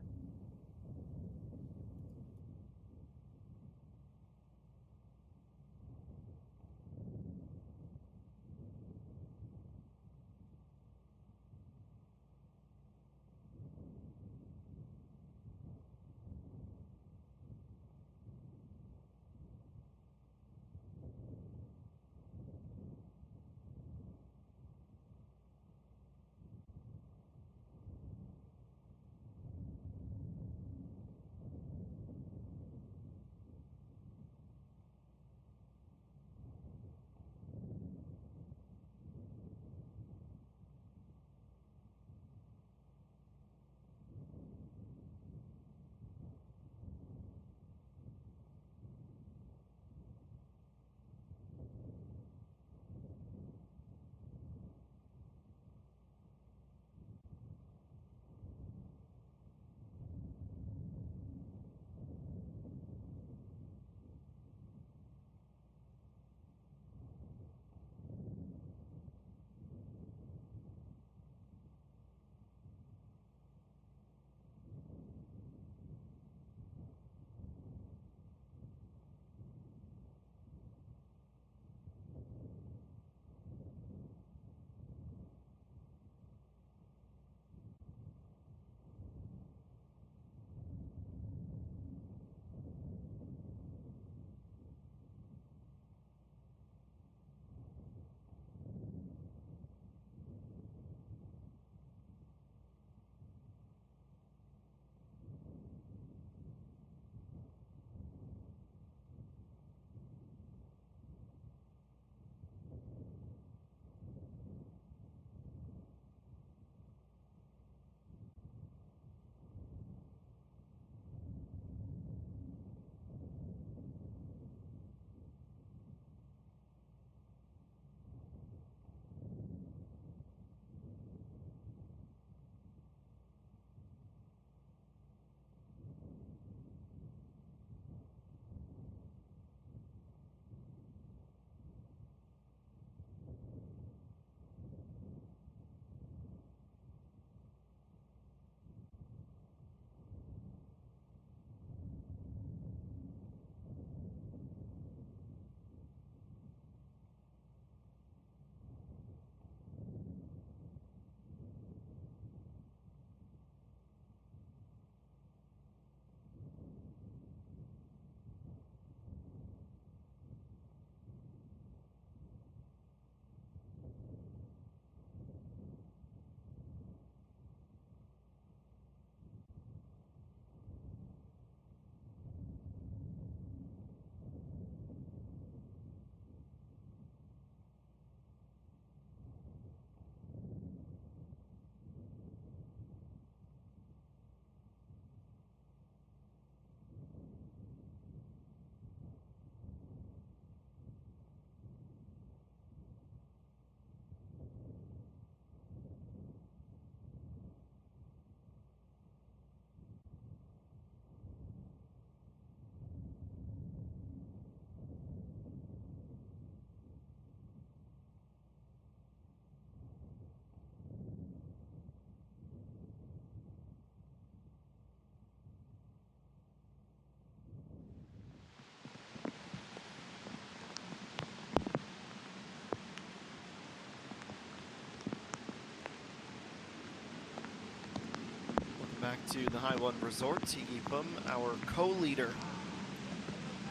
to the High1 Resort. Tigipum, our co-leader,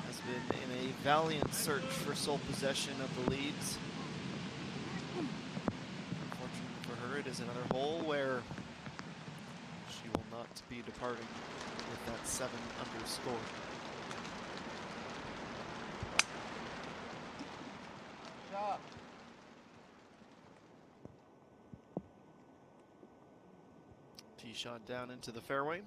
has been in a valiant search for sole possession of the leads. Unfortunately for her, it is another hole where she will not be departing with that 7 under score. Tee shot down into the fairway.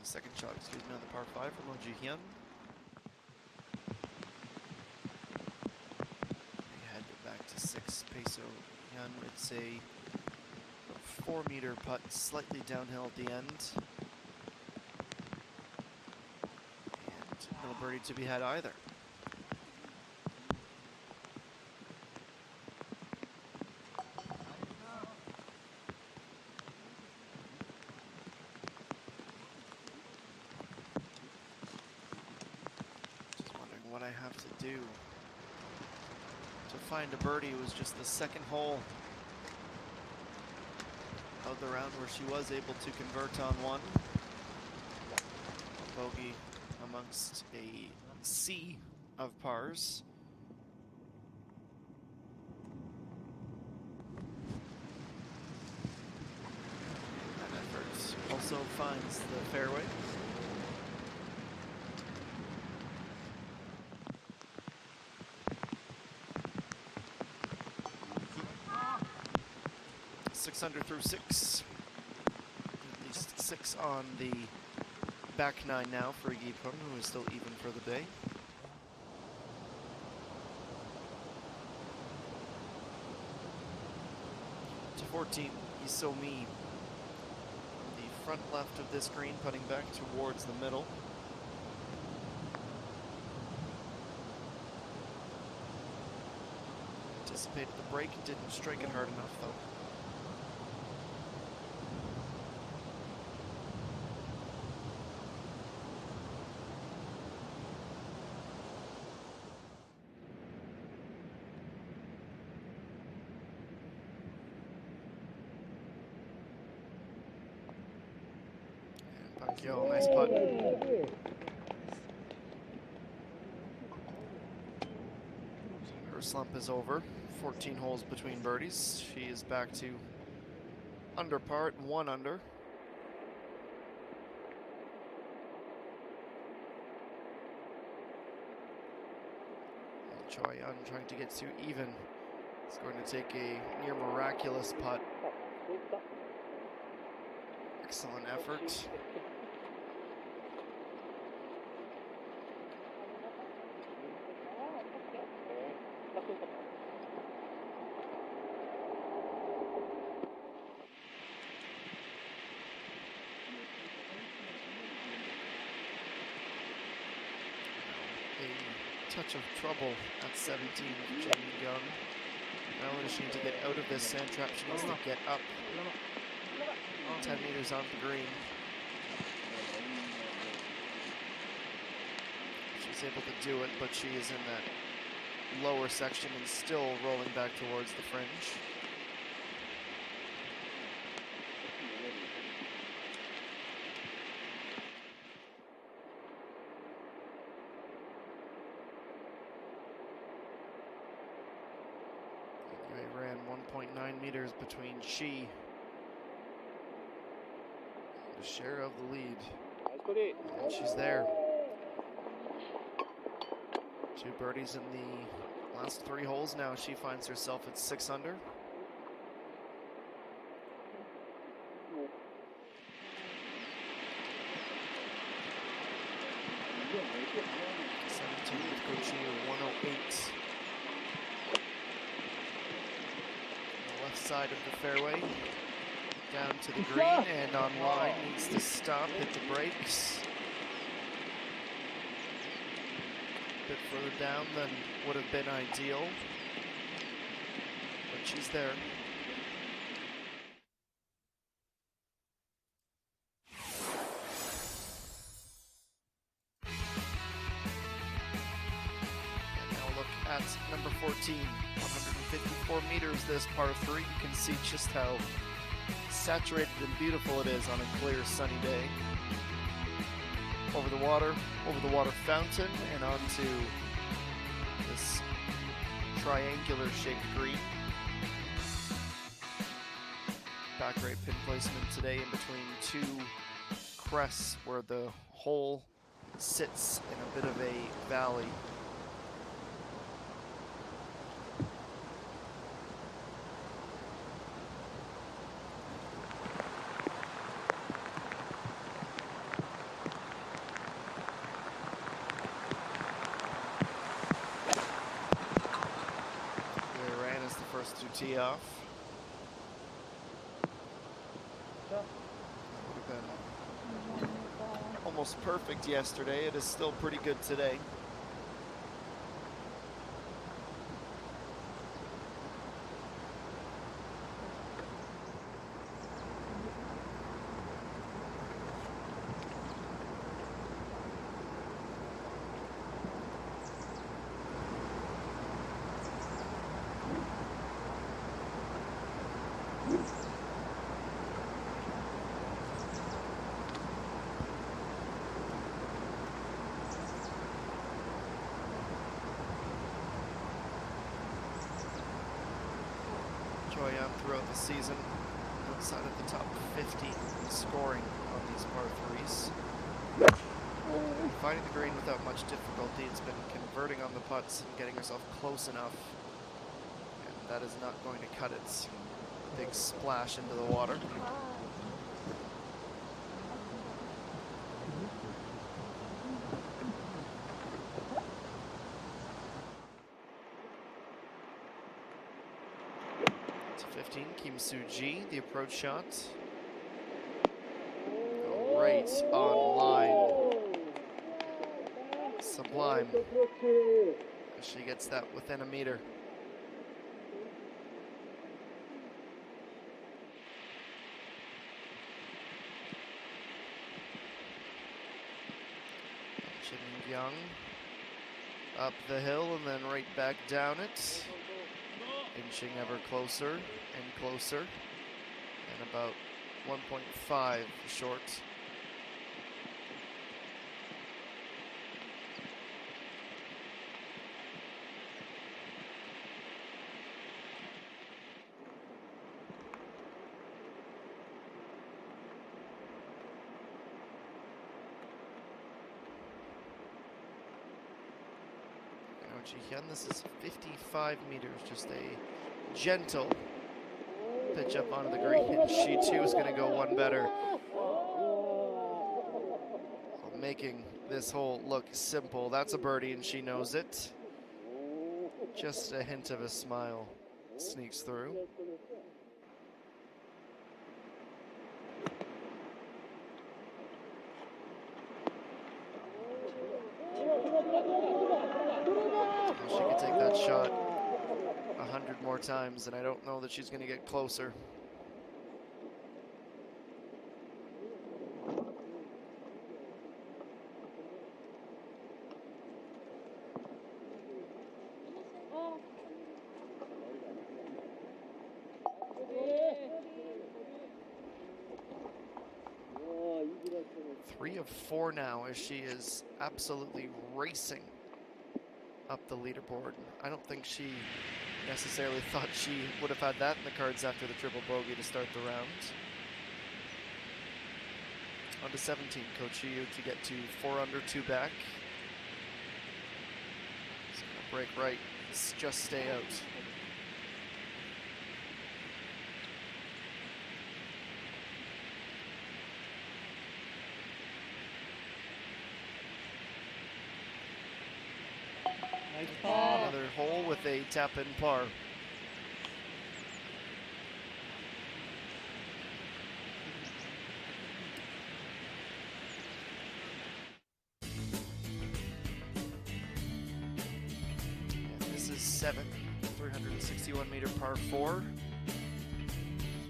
The second shot, excuse me, on the par 5 from Oh Ji-hyun. We head back to 6 Peso Hyun. It's a 4-meter putt, slightly downhill at the end. And no birdie to be had either. What I have to do to find a birdie. It was just the second hole of the round where she was able to convert on one. Bogey amongst a sea of pars. That effort also finds the fairway. Under through 6. At least 6 on the back 9 now for Tigipum, who is still even for the day. To 14, Isomi. The front left of this green, putting back towards the middle. Anticipated the break, didn't strike it hard enough though. Yo, nice putt. Her slump is over. 14 holes between birdies. She is back to under par, 1 under. Choi Yun trying to get to even. It's going to take a near miraculous putt. Excellent effort. Touch of trouble at 17 for Jenny Young. Not only does she need to get out of this sand trap, she needs to get up 10 meters off the green. She's able to do it, but she is in that lower section and still rolling back towards the fringe. Ran 1.9 meters between she and the share of the lead. And she's there. 2 birdies in the last 3 holes now. She finds herself at 6 under. With Gochi 108. Side of the fairway, down to the green and on line, needs to stop, hit the brakes. A bit further down than would have been ideal, but she's there. And now look at number 14. 154 meters this par 3. You can see just how saturated and beautiful it is on a clear sunny day. Over the water fountain, and onto this triangular shaped green. Back right pin placement today in between two crests where the hole sits in a bit of a valley. To tee off. That would have been almost perfect yesterday. It is still pretty good today. Throughout the season, outside of the top 50 in scoring on these par threes. Finding the green without much difficulty. It's been converting on the putts and getting herself close enough, and that is not going to cut it. Big splash into the water. To 15, Kim Soo-ji, the approach shot. Right on line. Sublime. She gets that within a meter. Young up the hill and then right back down it, inching ever closer and closer, and about 1.5 short. Jihyun, this is 55 meters, just a gentle pitch up onto the green, and she too is going to go one better. Making this hole look simple. That's a birdie and she knows it. Just a hint of a smile sneaks through. She could take that shot 100 more times, and I don't know that she's going to get closer. Three of four now, as she is absolutely racing up the leaderboard. I don't think she necessarily thought she would have had that in the cards after the triple bogey to start the round. On to 17, Coach Yu to get to 4 under, 2 back. It's gonna break right, just stay out. Another hole with a tap-in par. And this is 7, 361 meter par 4.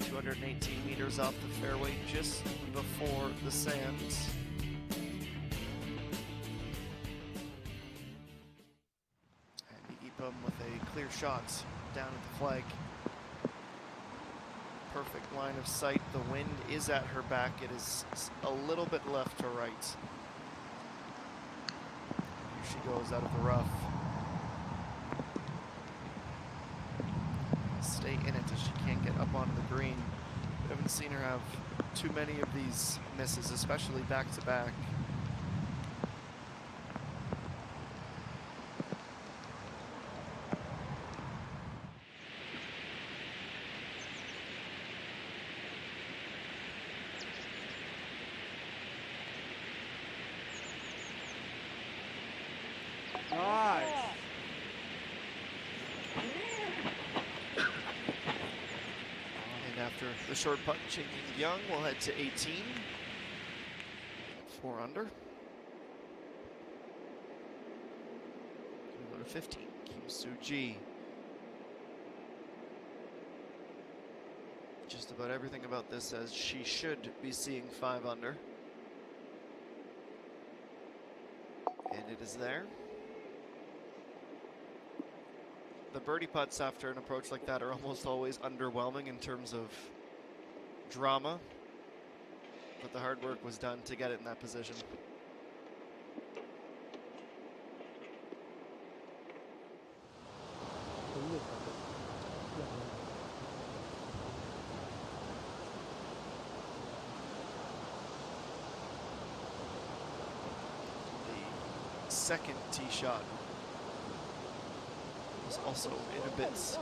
218 meters off the fairway, just before the sands. With a clear shot down at the flag. perfect line of sight. The wind is at her back. It is a little bit left to right. Here she goes out of the rough. Stay in it as she can't get up onto the green. We haven't seen her have too many of these misses, especially back to back. After the short putt, Ching Young will head to 18. 4 under. We'll go to 15. Kim Soo-ji. Just about everything about this says she should be seeing 5 under. And it is there. The birdie putts after an approach like that are almost always underwhelming in terms of drama, but the hard work was done to get it in that position. The second tee shot was also in a bit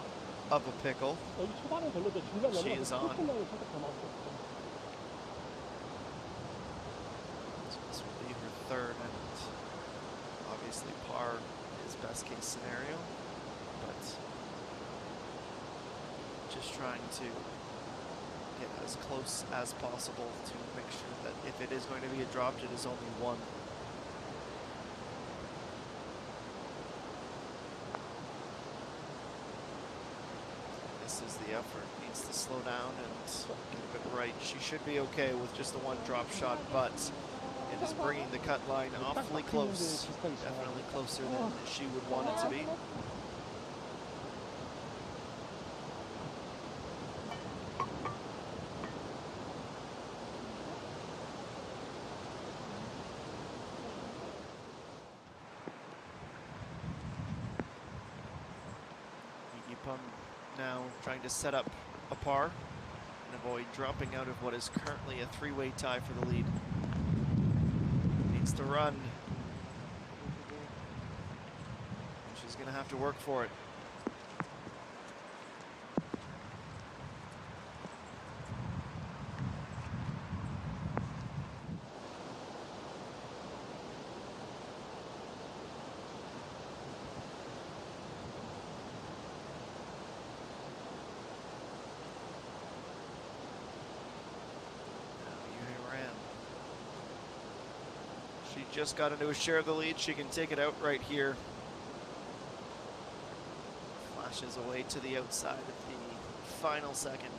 of a pickle. She is on. So this will be her third, and obviously par is best case scenario, but just trying to get as close as possible to make sure that if it is going to be a drop, it is only one. This is the effort. Needs to slow down and get it right. She should be okay with just the one drop shot, but it is bringing the cut line awfully close. Definitely closer than she would want it to be. Now trying to set up a par and avoid dropping out of what is currently a 3-way tie for the lead. Needs to run. She's going to have to work for it. She just got into a share of the lead. She can take it out right here. Flashes away to the outside of the final second.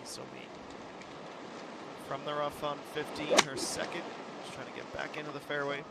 Somi from the rough on 15, her second. She's trying to get back into the fairway.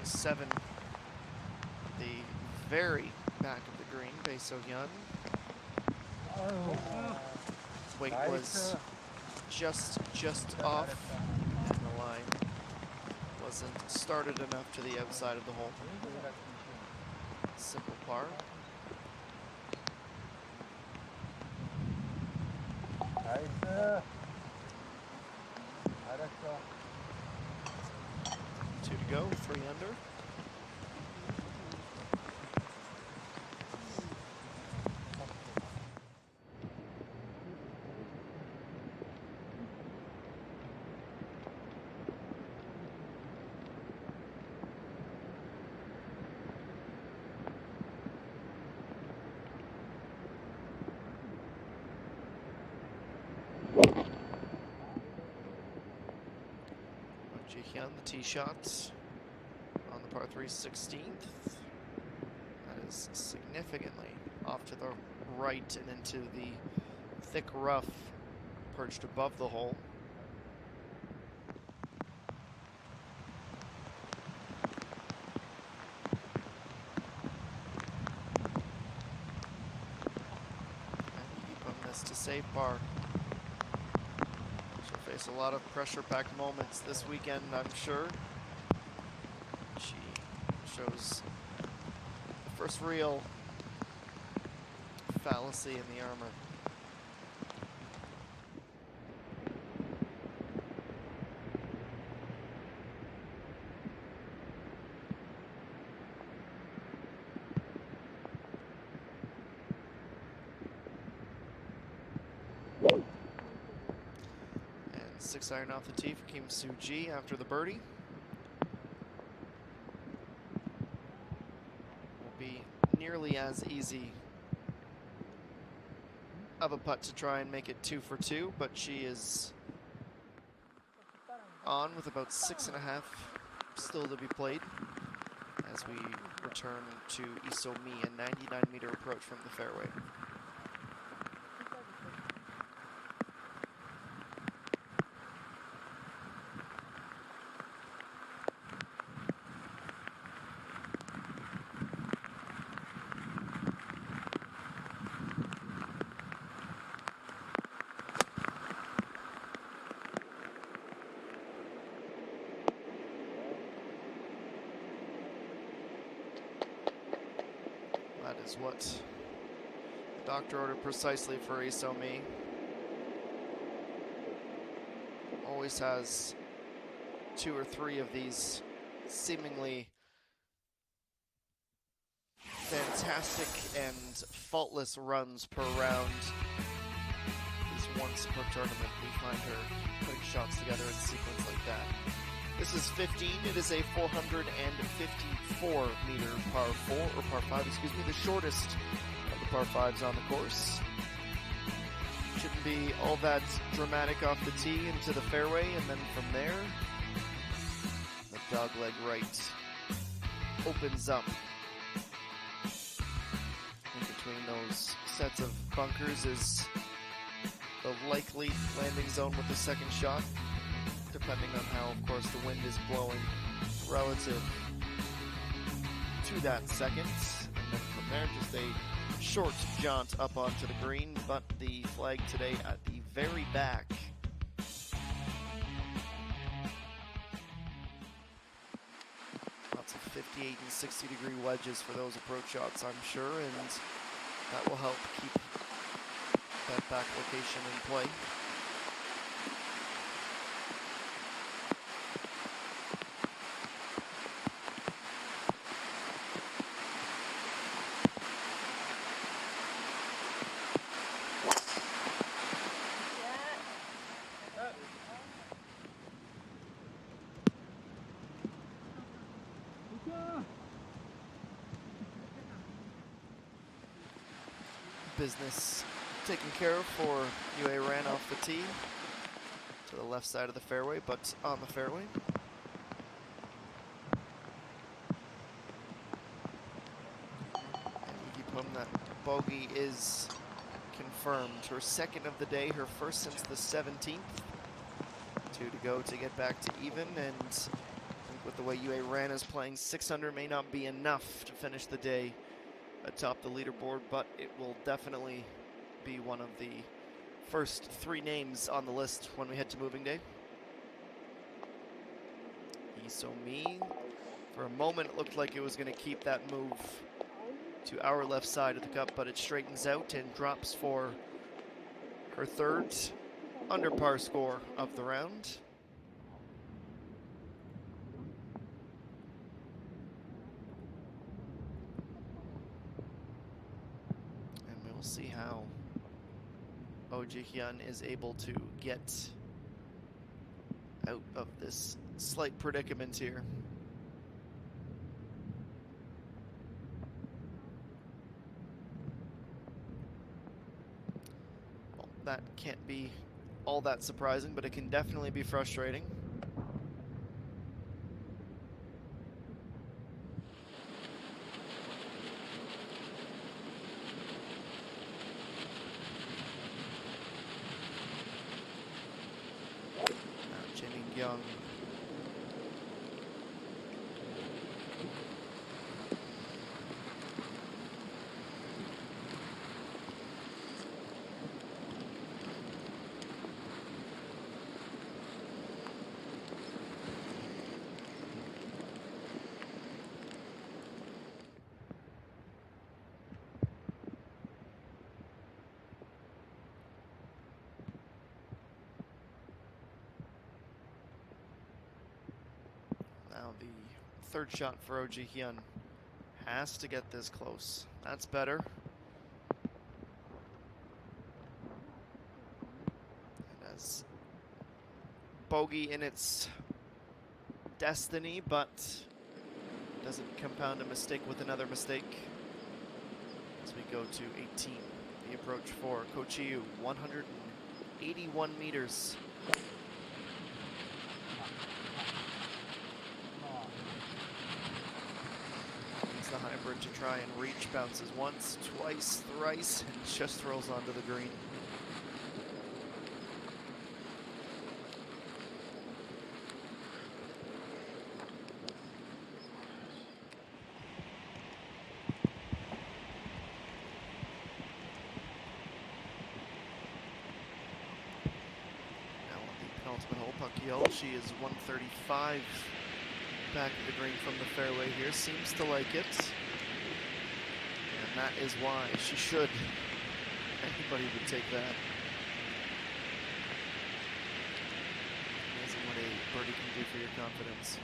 Seven, the very back of the green, Bae So-hyun. Weight was just off, and the line wasn't started enough to the outside of the hole. Simple par. Two to go, 3 under. Jihyun, the tee shot on the par 3 16th. That is significantly off to the right and into the thick rough perched above the hole. To save par. She'll face a lot of pressure-packed moments this weekend, I'm sure. She shows the first real fallacy in the armor. And 6-iron off the tee for Kim Soo-ji after the birdie. Will be nearly as easy of a putt to try and make it 2 for 2, but she is on with about 6.5 still to be played as we return to Isomi, a 99-meter approach from the fairway. That is what the doctor ordered precisely for Isomi. Always has 2 or 3 of these seemingly fantastic and faultless runs per round. At least once per tournament we find her putting shots together in sequence like that. This is 15. It is a 454 meter par 4, or par 5, excuse me, the shortest of the par 5s on the course. Shouldn't be all that dramatic off the tee into the fairway, and then from there, the dogleg right opens up in between those sets of bunkers is the likely landing zone with the second shot, depending on how, of course, the wind is blowing relative to that second. And then from there, just a short jaunt up onto the green, but the flag today at the very back. Lots of 58 and 60-degree wedges for those approach shots, I'm sure, and that will help keep that back location in play. Business taken care of for Yue Ran off the tee to the left side of the fairway, but on the fairway. And Iggy Pum, that bogey is confirmed. Her second of the day, her first since the 17th. 2 to go to get back to even, and I think with the way Yue Ran is playing, 6 under may not be enough to finish the day atop the leaderboard, but it will definitely be one of the first 3 names on the list when we head to moving day. Isomi, for a moment it looked like it was going to keep that move to our left side of the cup, but it straightens out and drops for her third under par score of the round. We'll see how Oh Ji-hyun is able to get out of this slight predicament here. Well, that can't be all that surprising, but it can definitely be frustrating. Young. Now the third shot for OG Hyun has to get this close. That's better. And as bogey in its destiny, but doesn't compound a mistake with another mistake. As we go to 18, the approach for Kochiu, 181 meters. The hybrid to try and reach, bounces once, twice, thrice, and just rolls onto the green. Now on the penultimate hole, Puckyel, she is 135. Back of the green from the fairway here, seems to like it. And that is why she should. Anybody would take that. Amazing what a birdie can do for your confidence.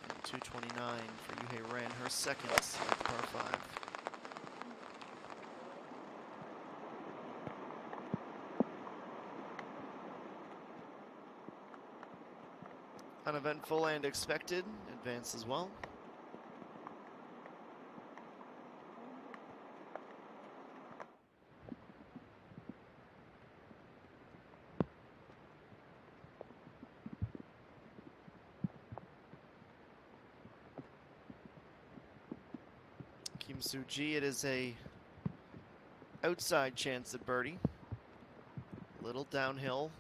And 229 for Yuhei Ran, her second at the par 5. Uneventful and expected, advance as well. Kim Soo-ji, it is a outside chance at birdie. Little downhill,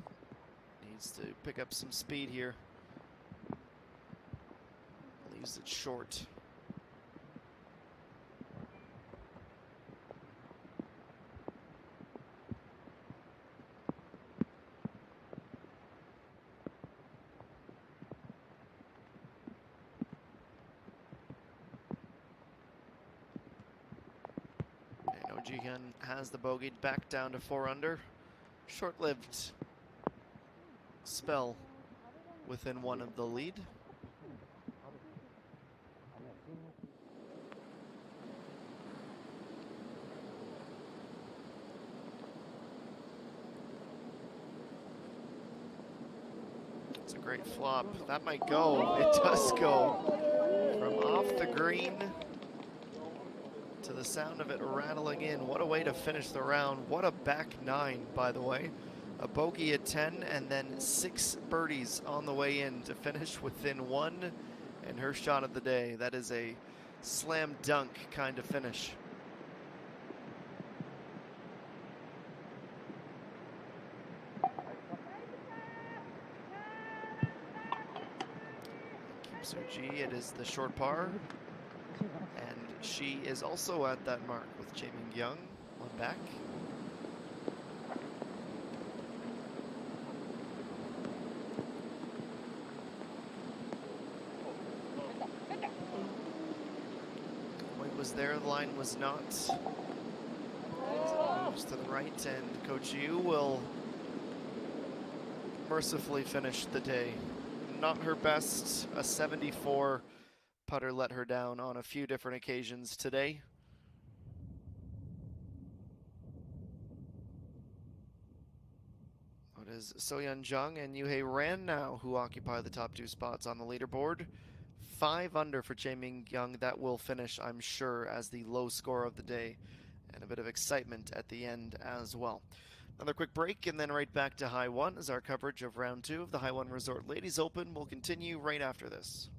needs to pick up some speed here. Leaves it short. And OG Hyun has the bogeyed back down to 4 under. Short-lived spell within 1 of the lead. It's a great flop. That might go. It does go. From off the green to the sound of it rattling in. What a way to finish the round. What a back 9, by the way. A bogey at 10 and then 6 birdies on the way in to finish within 1 and her shot of the day. That is a slam dunk kind of finish. Soo-ji, it is the short par, and she is also at that mark with Jae-Min Young on back. White was there, the line was not. As it moves to the right, and Coach Yu will mercifully finish the day. Not her best, a 74 putter let her down on a few different occasions today. It is So-Yeon Jung and Yuhei Ran now who occupy the top 2 spots on the leaderboard. 5 under for Jae-Min Young. That will finish, I'm sure, as the low score of the day, and a bit of excitement at the end as well. Another quick break, and then right back to High1 as our coverage of round 2 of the High1 Resort Ladies Open will continue right after this.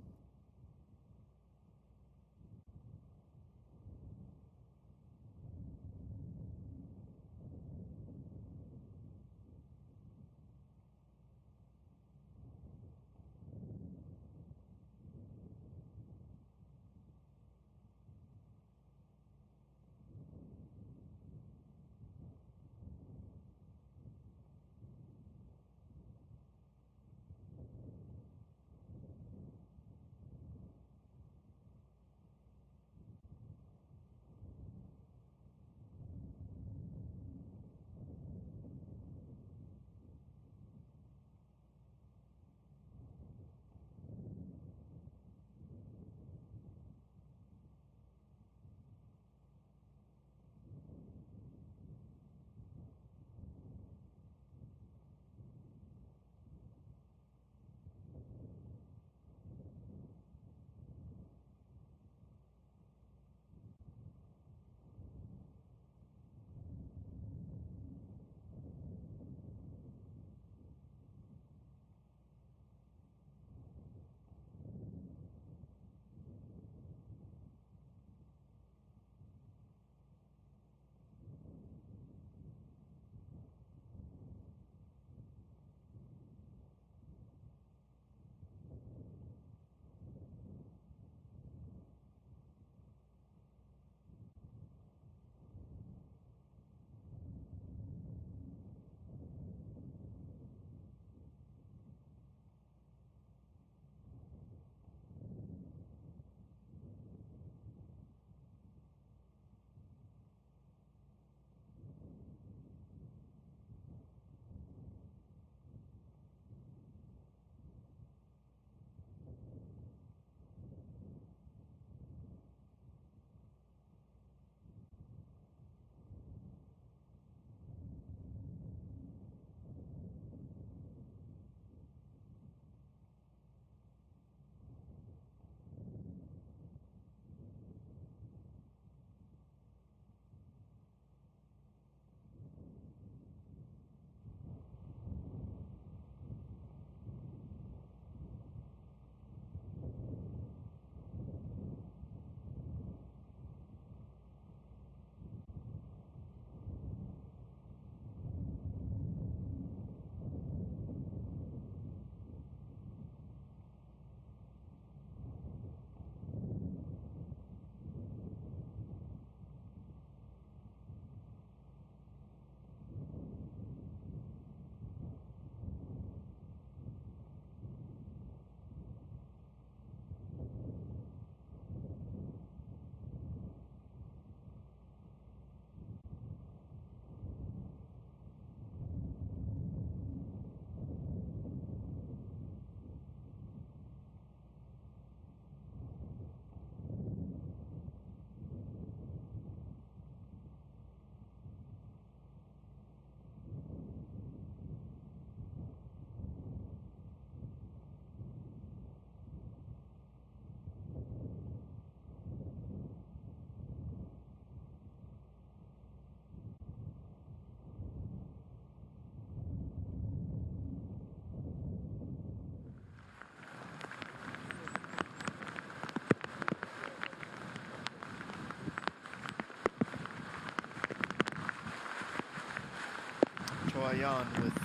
High1 with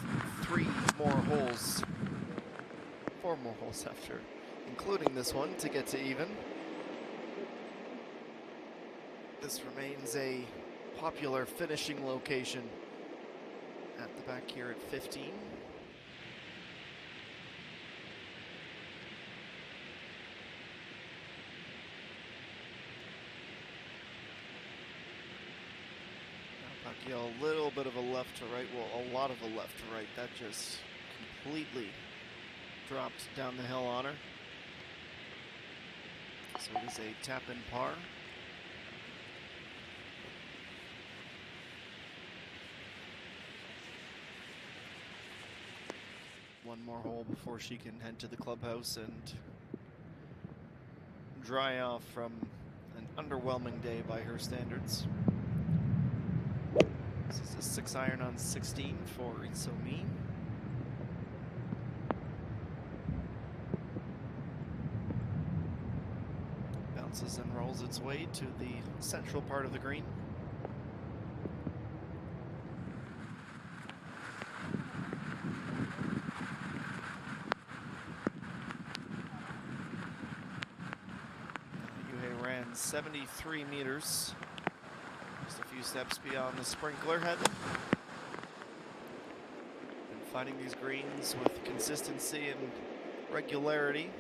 4 more holes after, including this one, to get to even. This remains a popular finishing location at the back here at 15. A little bit of a left to right, well, a lot of a left to right. That just completely dropped down the hill on her. So it is a tap-in par. One more hole before she can head to the clubhouse and dry off from an underwhelming day by her standards. This is a 6-iron on 16 for Itsomi. Bounces and rolls its way to the central part of the green. Yuhei ran 73 meters. Just a few steps beyond the sprinkler head. And finding these greens with consistency and regularity.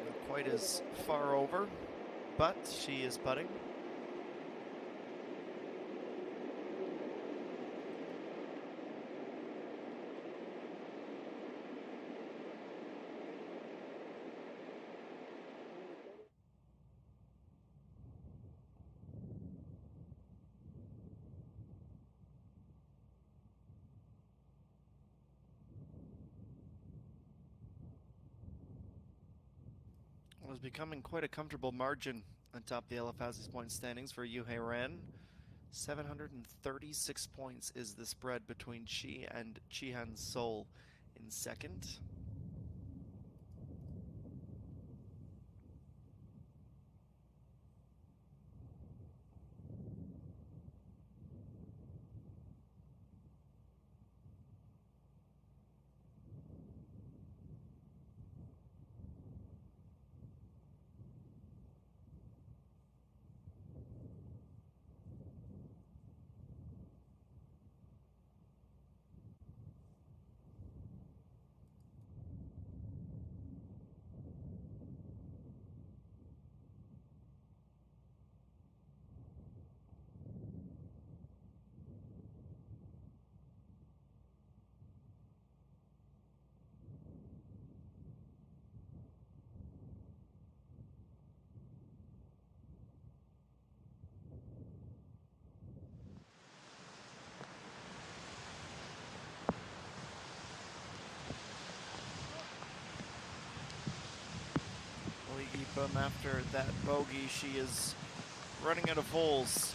Not quite as far over, but she is putting. It was becoming quite a comfortable margin atop the LFAS's point standings for Yuhei Ren. 736 points is the spread between she and Chihan Seoul in second. After that bogey, she is running out of holes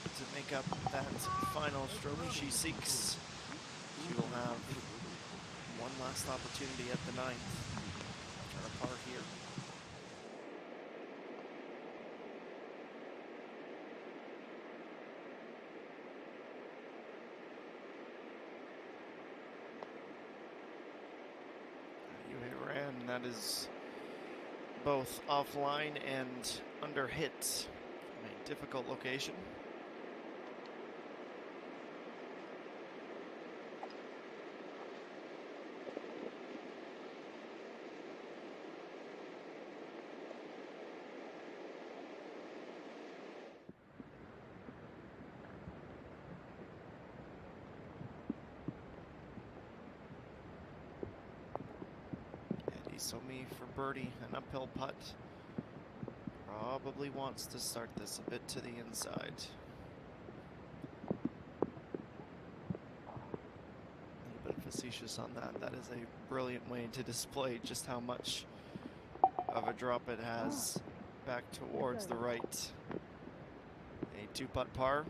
to make up that final stroke she seeks. She will have one last opportunity at the 9th after a par here. That is both offline and under hit from a difficult location. Isomi for birdie, an uphill putt. Probably wants to start this a bit to the inside. A little bit facetious on that. That is a brilliant way to display just how much of a drop it has back towards the right. A 2-putt par,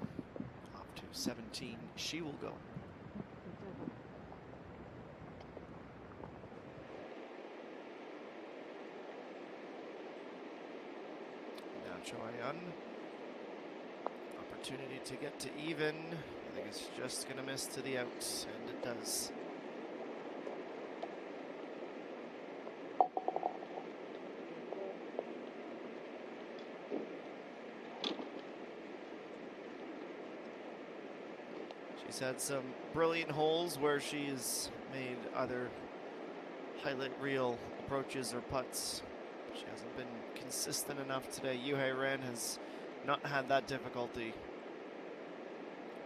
off to 17. She will go. opportunity to get to even. I think it's just going to miss to the out, and it does. She's had some brilliant holes where she's made either highlight reel approaches or putts. She hasn't been consistent enough today. High1 has not had that difficulty.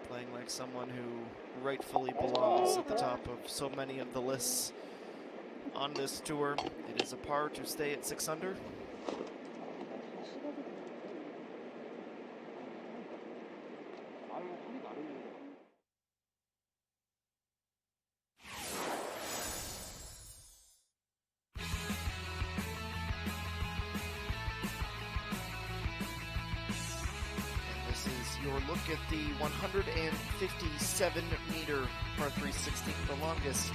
Playing like someone who rightfully belongs at the top of so many of the lists on this tour. It is a par to stay at 6 under. Your look at the 157 meter par 3 16, the longest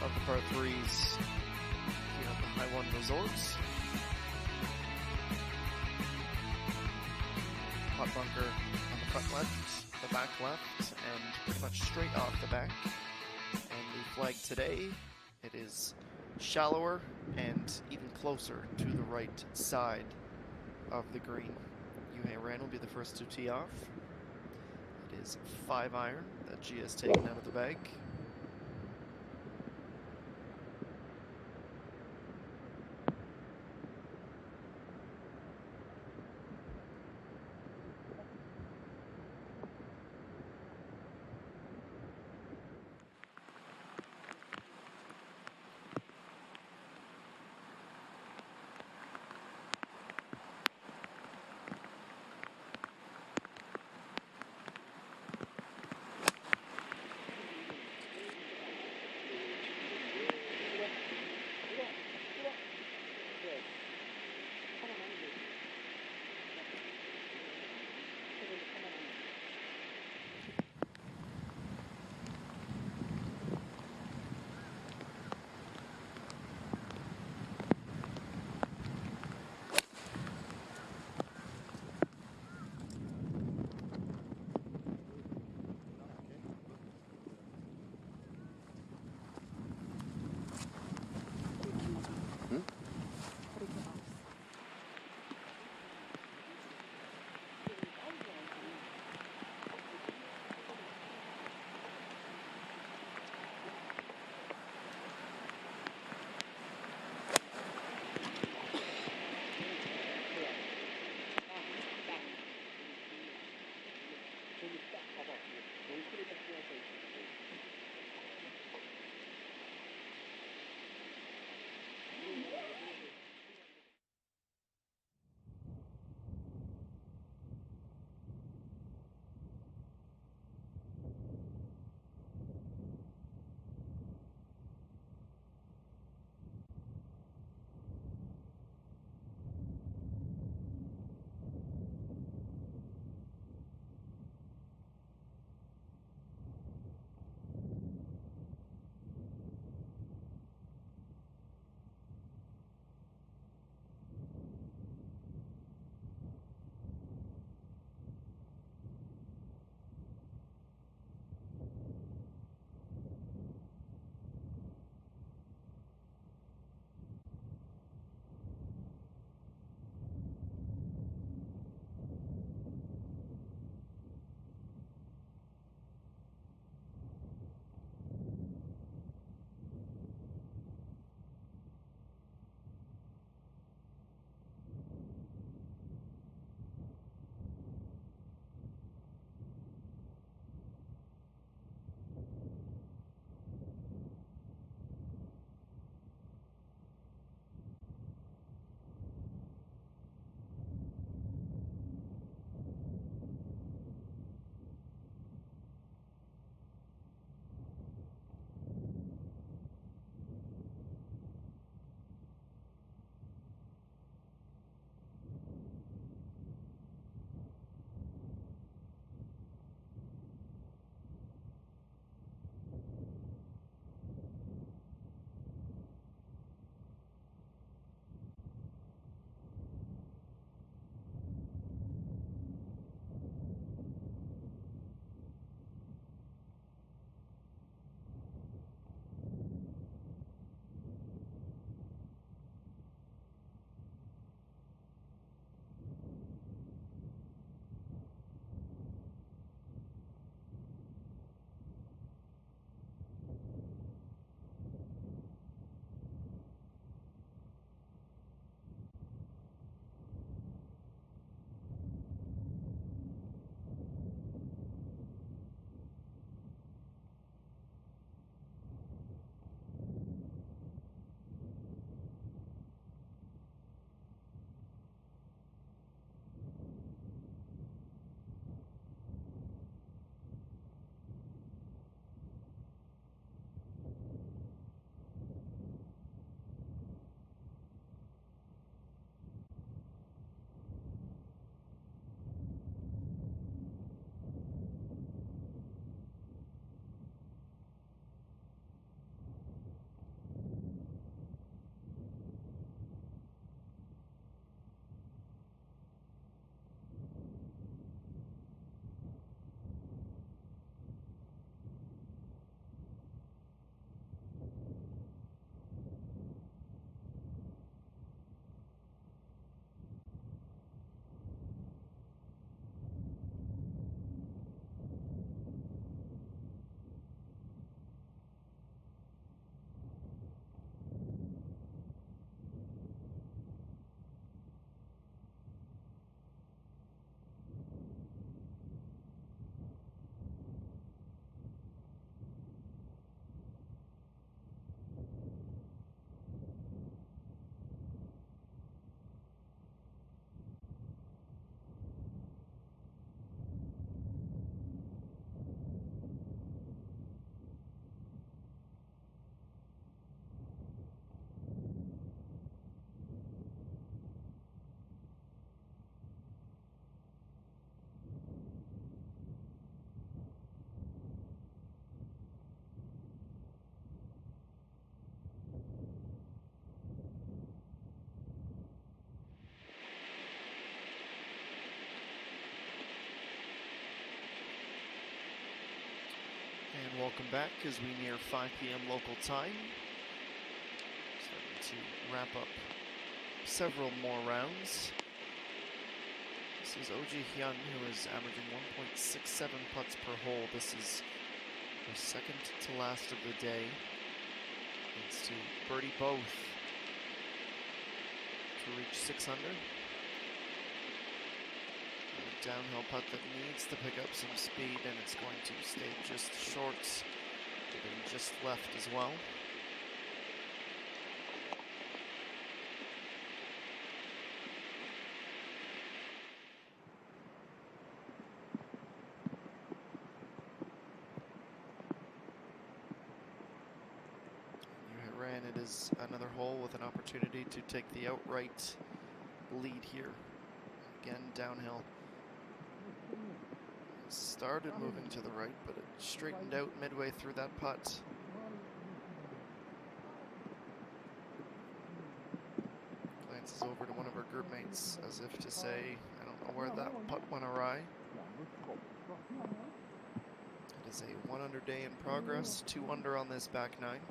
of the par 3s here at the High1 Resorts. Hot bunker on the front left, the back left, and pretty much straight off the back. And the flag today, it is shallower and even closer to the right side of the green. High1 will be the first to tee off. It is 5 iron that she has taken out of the bag. welcome back as we near 5 p.m. local time. Starting to wrap up several more rounds. This is High1, who is averaging 1.67 putts per hole. This is her second to last of the day. Needs to birdie both to reach 6 under. A downhill putt that needs to pick up some speed, and it's going to stay just short, and just left as well. It is another hole with an opportunity to take the outright lead here. Again, downhill. Started moving to the right, but it straightened out midway through that putt. Glances over to one of her group mates as if to say, I don't know where that putt went awry. It is a 1 under day in progress, 2 under on this back nine.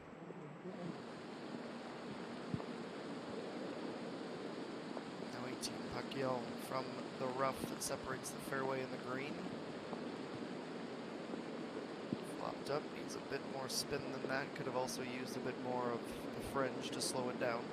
Pacquiao from the rough that separates the fairway and the green. Flopped up, needs a bit more spin than that. Could have also used a bit more of the fringe to slow it down.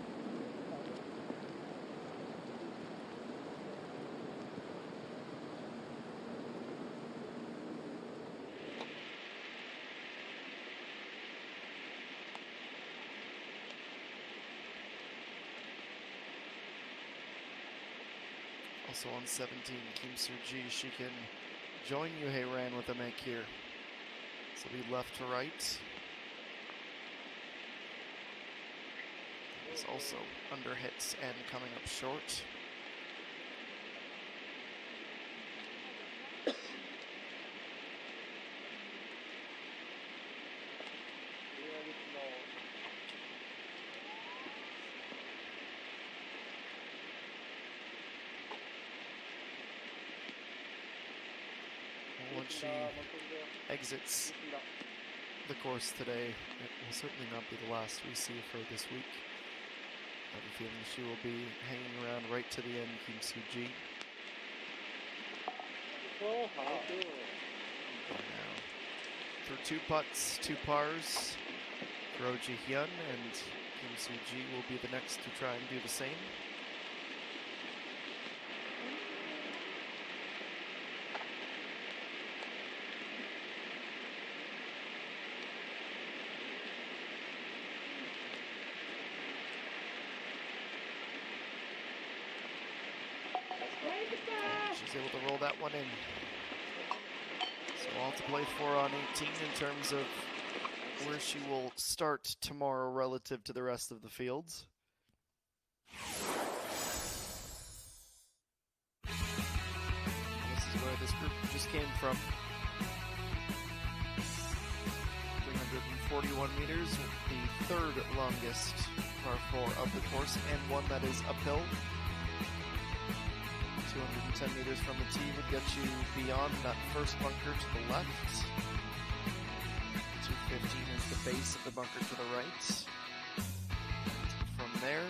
Also on 17, Kim Soo-ji, she can join High1 with a make here. So be left to right. It's also under hits and coming up short. Once she exits the course today, it will certainly not be the last we see of her this week. I have a feeling she will be hanging around right to the end, Kim Soo-ji. Now, through 2 putts, 2 pars for High1, and Kim Soo-ji will be the next to try and do the same. She's able to roll that one in. So all to play for on 18 in terms of where she will start tomorrow relative to the rest of the fields. This is where this group just came from. 341 meters, the 3rd longest par 4 of the course, and one that is uphill. 210 meters from the tee would get you beyond that first bunker to the left. 215 is the base of the bunker to the right. From there,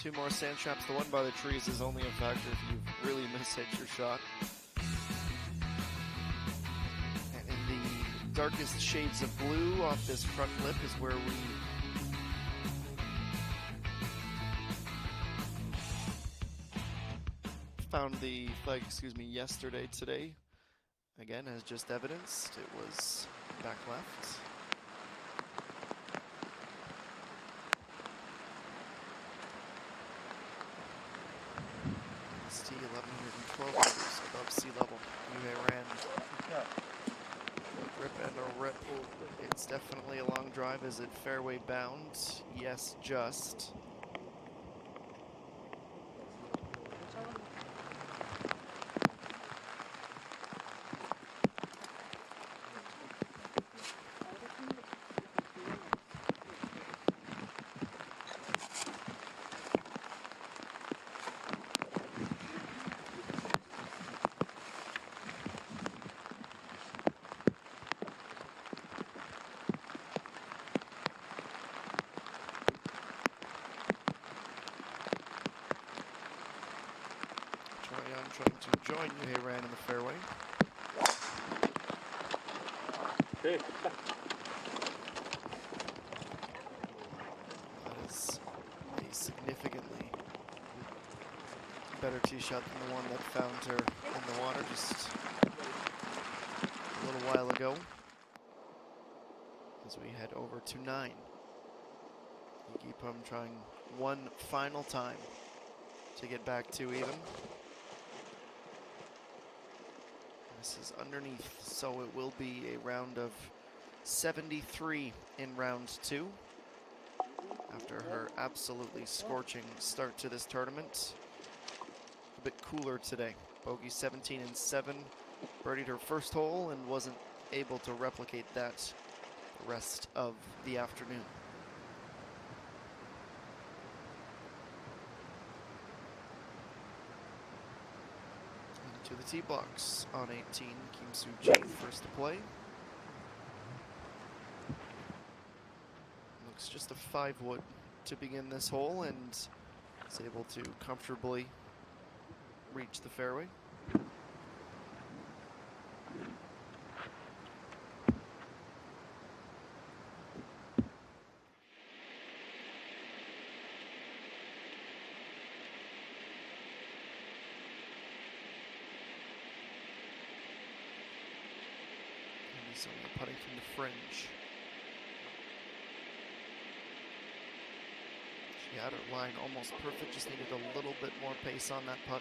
2 more sand traps. The one by the trees is only a factor if you really mishit your shot. And in the darkest shades of blue off this front lip is where we found the flag, yesterday. Today, again, as just evidenced, it was back left. ST 1112 meters above sea level. High1 rip and a rip. It's definitely a long drive. Is it fairway bound? Yes, just. Troyan trying to join High1 in the fairway. That is a significantly better tee shot than the one that found her in the water just a little while ago. As we head over to 9. Igipum trying one final time to get back to even. This is underneath, so it will be a round of 73 in round 2. After her absolutely scorching start to this tournament. A bit cooler today. Bogey 17 and 7. Birdied her first hole and wasn't able to replicate that the rest of the afternoon. To the tee box on 18, Kim Soo-jae first to play. Looks just a 5-wood to begin this hole and is able to comfortably reach the fairway. So putting from the fringe. She had her line almost perfect, just needed a little bit more pace on that putt.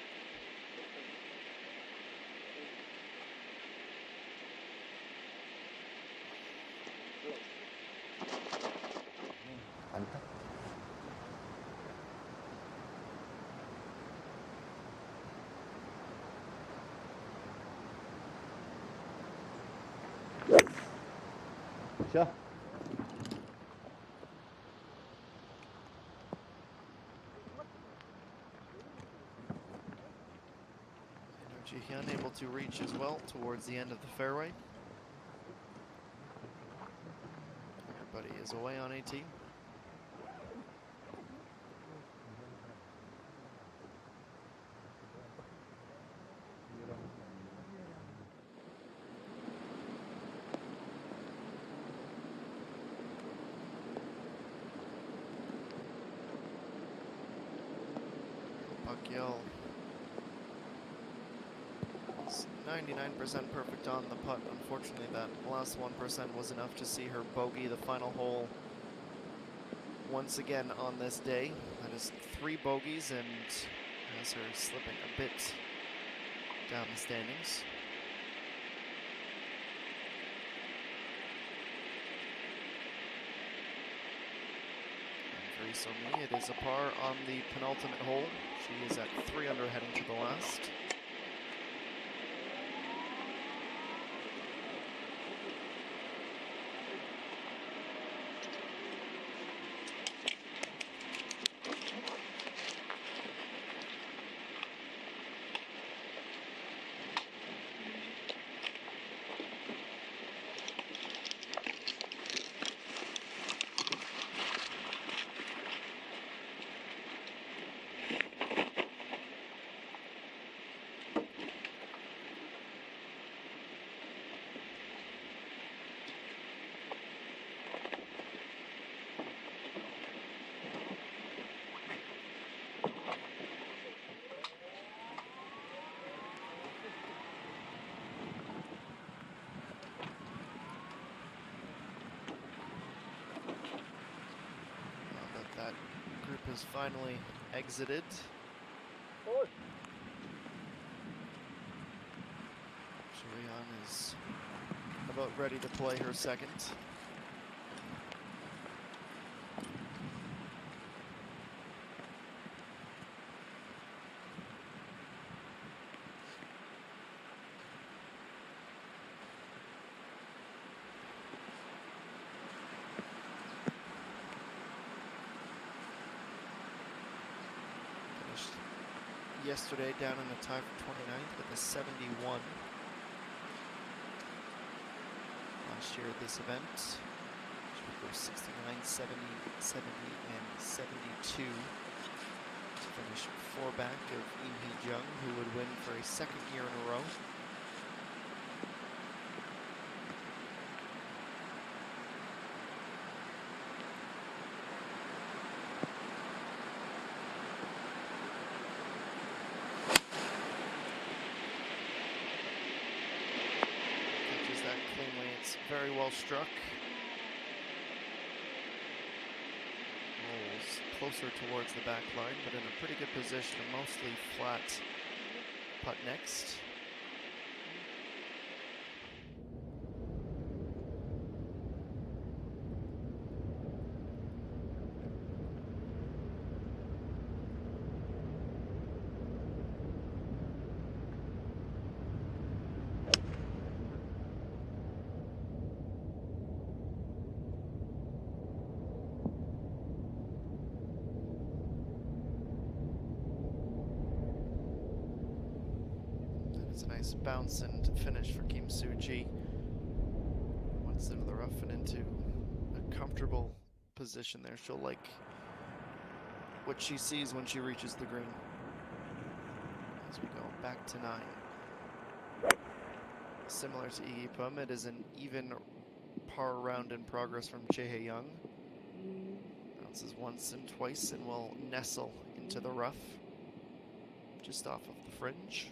Sure. Jihyun able to reach as well towards the end of the fairway. Everybody is away on 18. Pakyal is 99% perfect on the putt. Unfortunately, that last 1% was enough to see her bogey the final hole once again on this day. That is 3 bogeys and has her slipping a bit down the standings. And for Isomi, it is a par on the penultimate hole. She is at 3 under heading to the last. That group has finally exited. Troyan is about ready to play her second. Yesterday down in the tie for 29th with a 71. Last year at this event, she would go 69, 70, 70, and 72 to Finish 4 back of ENG, who would win for a second year in a row. Catches that cleanly. It's very well struck. Rolls closer towards the back line, but in a pretty good position, a mostly flat putt next. It's a nice bounce and finish for Kim Soo-ji. Once into the rough and into a comfortable position there. She'll like what she sees when she reaches the green. As we go back to 9. Similar to Igipum, it is an even par round in progress from Jae-young. Bounces once and twice and will nestle into the rough, just off of the fringe.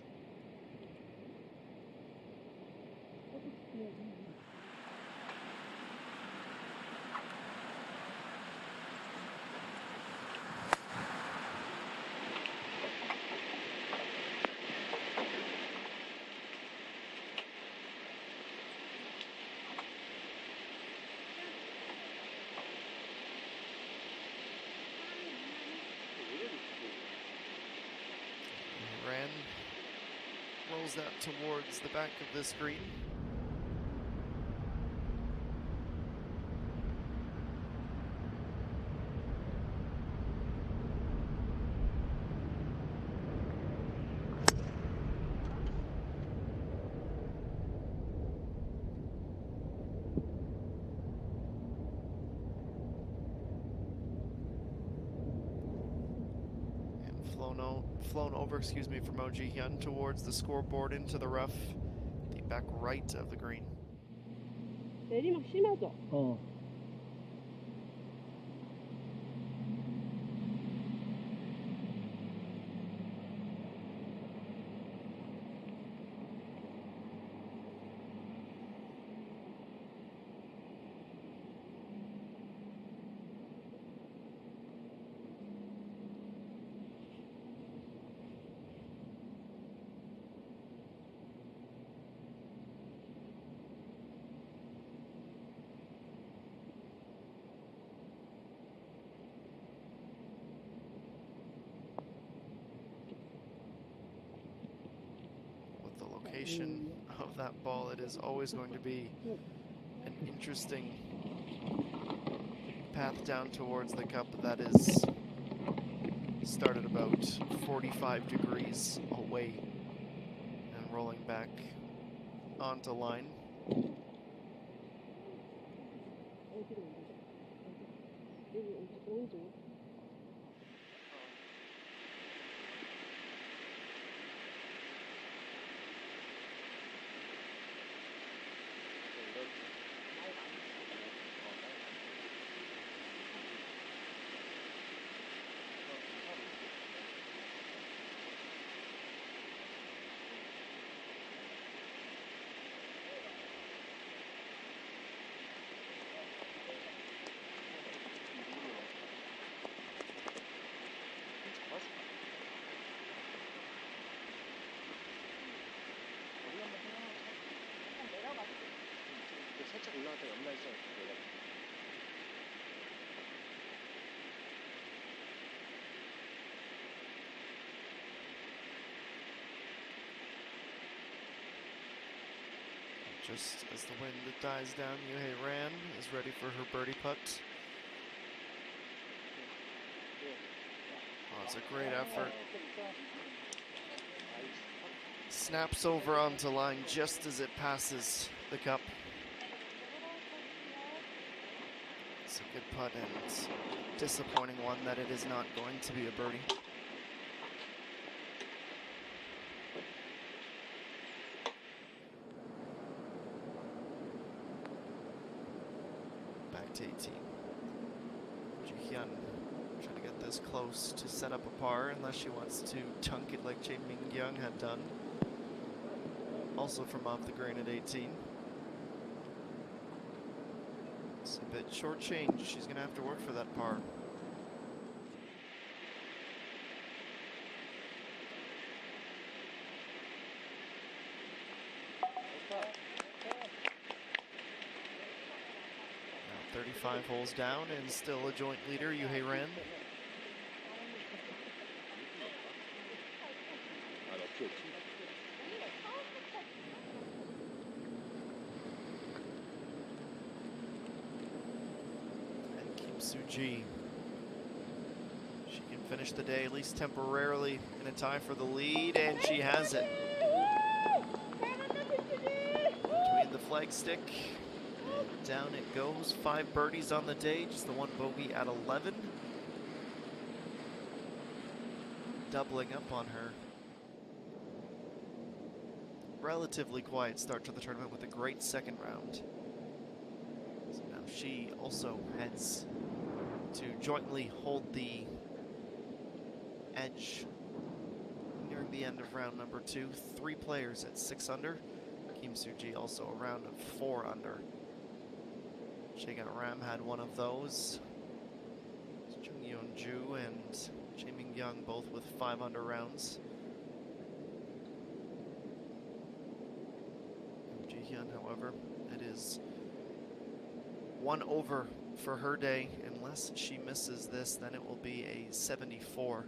Ran rolls that towards the back of this green. Flown over, from Oh Ji-hyun towards the scoreboard into the rough, the back right of the green. 내리막 심하죠? Of that ball, it is always going to be an interesting path down towards the cup that is started about 45 degrees away and rolling back onto line. 살짝 올라갔다 옆날서 내려. Just as the wind dies down, Yuhei Ran is ready for her birdie putt. Oh, it's a great effort. Snaps over onto line just as it passes the cup. It's a good putt and it's a disappointing one that it is not going to be a birdie. 18. Ji Hyun trying to get this close to set up a par, unless she wants to dunk it like Chae Min-kyung had done. Also from off the green at 18. It's a bit short change. She's going to have to work for that par. Now 35 holes down and still a joint leader, Yoo-hae Ran. Suji. She can finish the day, at least temporarily, in a tie for the lead, and she has it. Between the flagstick, and down it goes. 5 birdies on the day, just the 1 bogey at 11. Doubling up on her relatively quiet start to the tournament with a great second round. So now she also heads to jointly hold the edge nearing the end of round number 2. 3 players at 6 under. Kim Soo-ji also a round of 4 under. Chae Ram had one of those. Chung Yeon-ju and Chae Min-kyung both with 5 under rounds. Ji Hyun, however, it is 1 over for her day. Unless she misses this, then it will be a 74.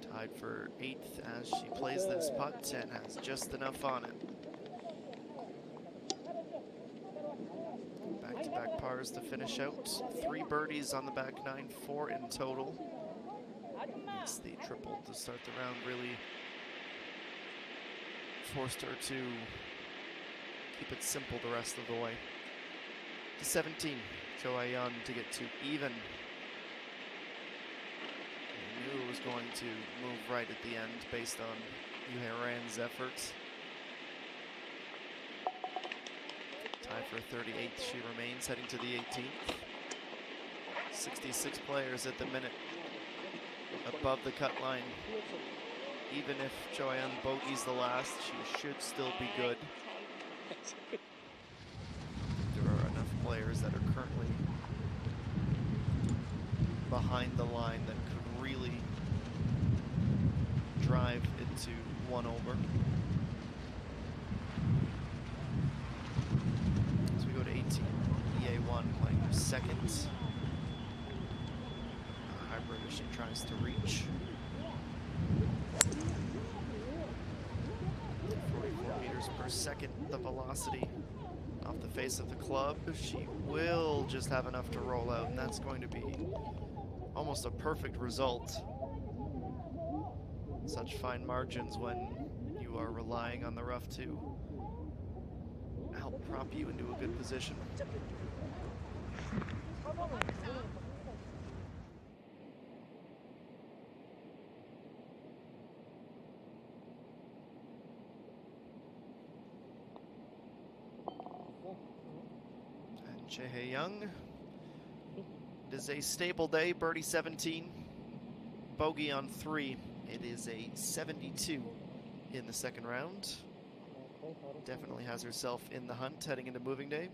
Tied for 8th as she plays this putt and has just enough on it. Back-to-back pars to finish out. 3 birdies on the back 9, 4 in total. It's the triple to start the round, really forced her to keep it simple the rest of the way. To 17, Cho Ayeon to get to even. I knew it was going to move right at the end based on Yoo-hae Ran's efforts. Tie for 38th, she remains, heading to the 18th. 66 players at the minute above the cut line. Even if Cho Ayeon bogeys the last, she should still be good. There are enough players that are currently behind the line that could really drive into 1 over. As we go to 18, EA1 playing second. Hybrid as she tries to reach. 44 meters per second, the velocity off the face of the club. She will just have enough to roll out, and that's going to be almost a perfect result. Such fine margins when you are relying on the rough to help prop you into a good position. And Chae Young. It is a stable day, birdie 17, bogey on 3. It is a 72 in the second round. Definitely has herself in the hunt heading into moving day.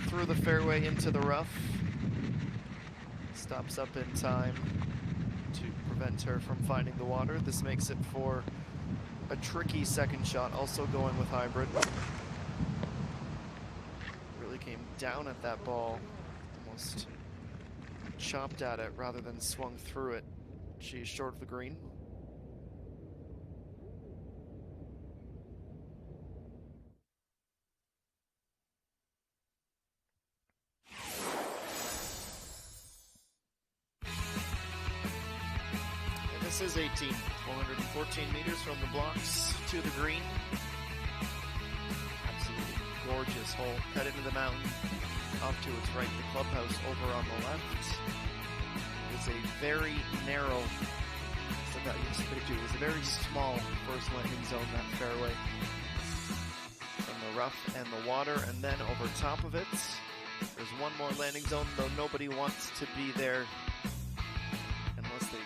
Through the fairway into the rough. Stops up in time to prevent her from finding the water. This makes it for a tricky second shot, also going with hybrid. Really came down at that ball, almost chopped at it rather than swung through it. She's short of the green. This is 18. 414 meters from the blocks to the green. Absolutely gorgeous hole. Cut into the mountain. Off to its right, the clubhouse over on the left. It's a very narrow, so that yesterday too, it was a very small first landing zone, that fairway. From the rough and the water, and then over top of it, there's one more landing zone, though nobody wants to be there unless they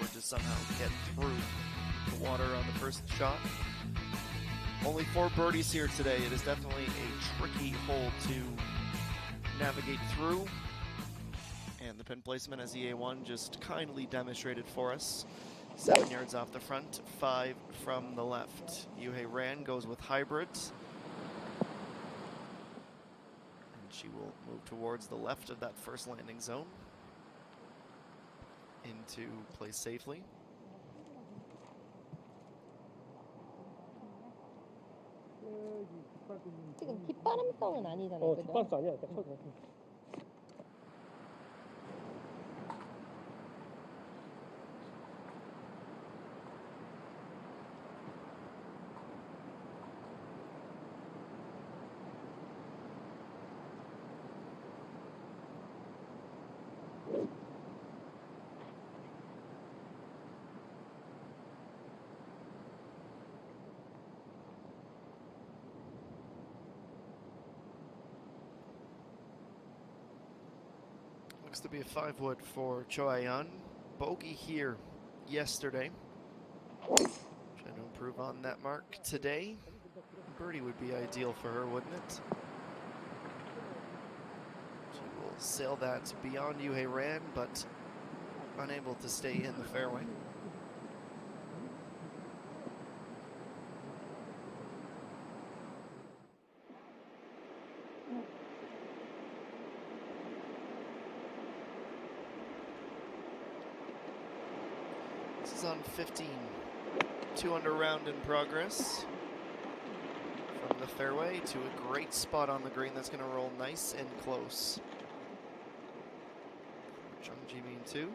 were to somehow get through the water on the first shot. Only 4 birdies here today. It is definitely a tricky hole to navigate through. And the pin placement, as EA1 just kindly demonstrated for us. 7 yards off the front, 5 from the left. Yuhei Ran goes with hybrid. And she will move towards the left of that first landing zone. Into place safely. 지금 뒷바람성은 아니잖아요. 그죠? 뒷바람성 아니야. 그냥 쳐도 돼. Looks to be a 5-wood for Choi-An. Bogey here yesterday. Trying to improve on that mark today. Birdie would be ideal for her, wouldn't it? She will sail that beyond Yuhei Ran, but unable to stay in the fairway. This is on 15. 2 under round in progress. From the fairway to a great spot on the green that's going to roll nice and close. Chung Ji-min 2.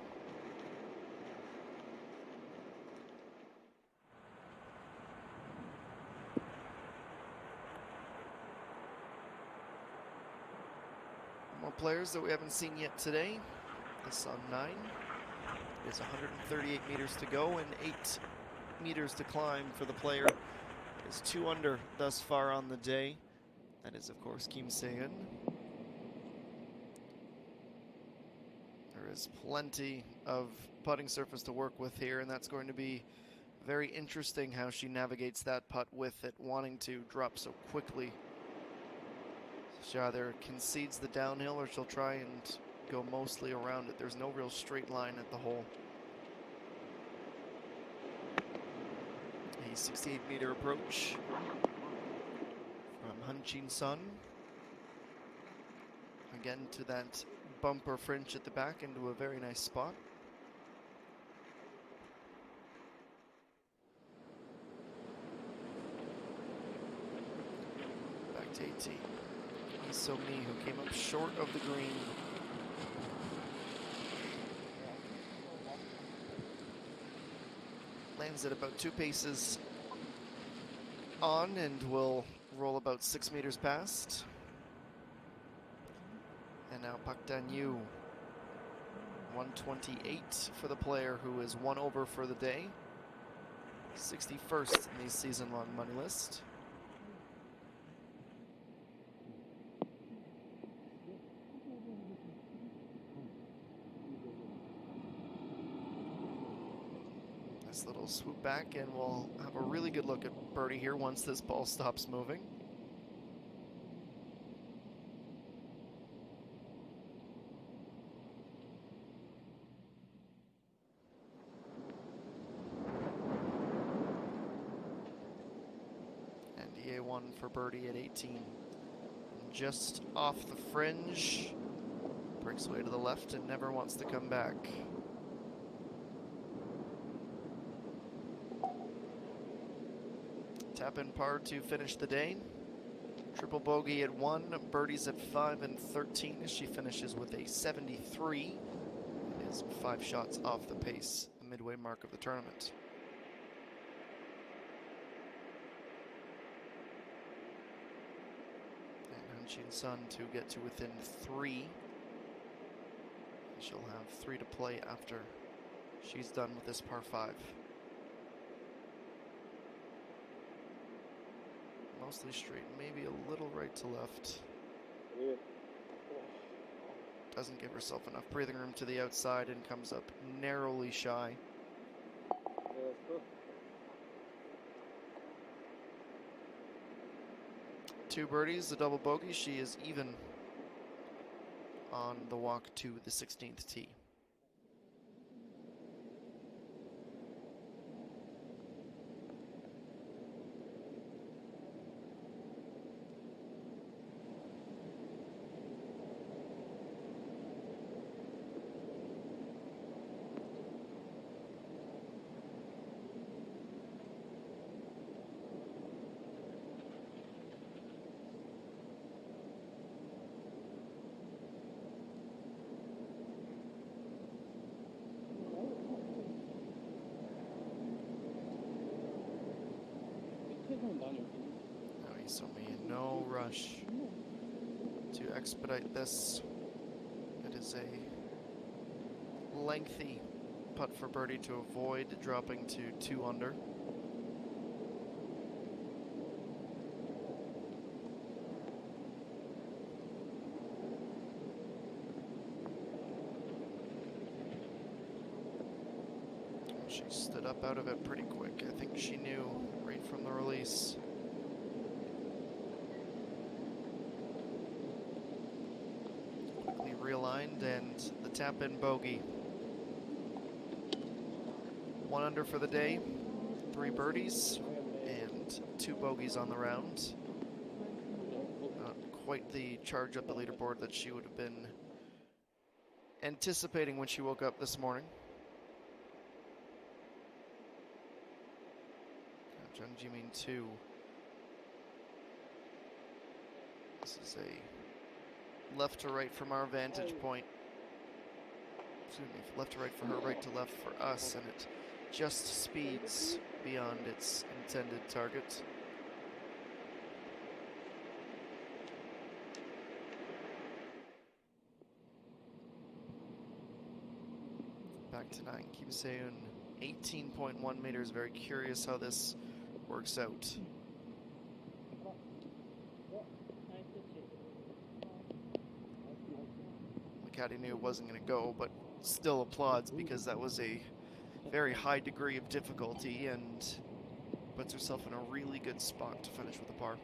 More players that we haven't seen yet today. This on 9. There's 138 meters to go and 8 meters to climb for the player. Is 2 under thus far on the day. That is, of course, Kim Se-eun. There is plenty of putting surface to work with here, and that's going to be very interesting how she navigates that putt with it wanting to drop so quickly. She either concedes the downhill or she'll try and go mostly around it. There's no real straight line at the hole. A 68-meter approach from Han Chin-sun. Again to that bumper fringe at the back into a very nice spot. Back to 18. Lee So-mi, who came up short of the green. Lands at about 2 paces on and will roll about 6 meters past. And now Pak Dan-yu, 128 for the player who is 1 over for the day. 61st in the season-long money list. Nice little swoop back, and we'll have a really good look at birdie here once this ball stops moving. And EA1 for birdie at 18. Just off the fringe. Breaks away to the left and never wants to come back. Tap in par to finish the day. Triple bogey at 1, birdies at 5 and 13 as she finishes with a 73. It is 5 shots off the pace midway mark of the tournament. And Hanshin Sun to get to within 3. She'll have 3 to play after she's done with this par 5. Mostly straight, maybe a little right to left. Doesn't give herself enough breathing room to the outside and comes up narrowly shy. Two birdies, a double bogey. She is even on the walk to the 16th tee. No, Isomi in no rush to expedite this. It is a lengthy putt for birdie to avoid dropping to 2 under. She stood up out of it pretty quick. I think she knew right from the release. Quickly realigned, and the tap-in bogey. 1 under for the day, 3 birdies, and 2 bogeys on the round. Not quite the charge up the leaderboard that she would have been anticipating when she woke up this morning. Jung Jimin 2. This is a left to right from our vantage point. Excuse me, left to right for her, right to left for us, and it just speeds beyond its intended target. Back to 9, Kim Se-eun, 18.1 meters. Very curious how this works out. The caddy knew it wasn't going to go, but still applauds because that was a very high degree of difficulty and puts herself in a really good spot to finish with a par.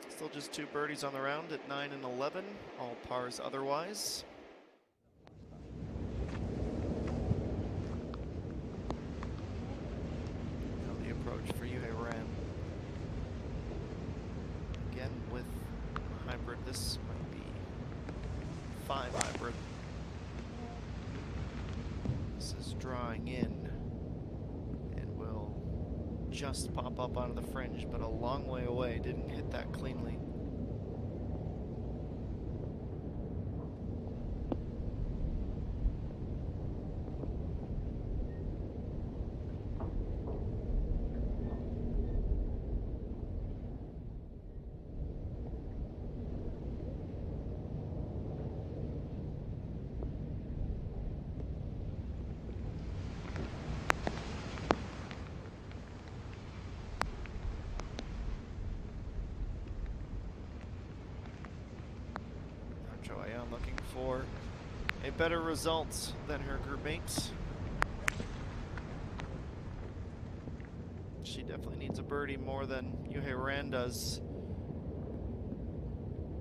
Still just 2 birdies on the round at 9 and 11, all pars otherwise. Now the approach for Yuhei Ran. Again with a hybrid, this might be 5 hybrid. This is drawing in and will just pop up onto the fringe, but a long way away, didn't hit that cleanly. Looking for a better result than her group mates. She definitely needs a birdie more than Yuhei Ran does.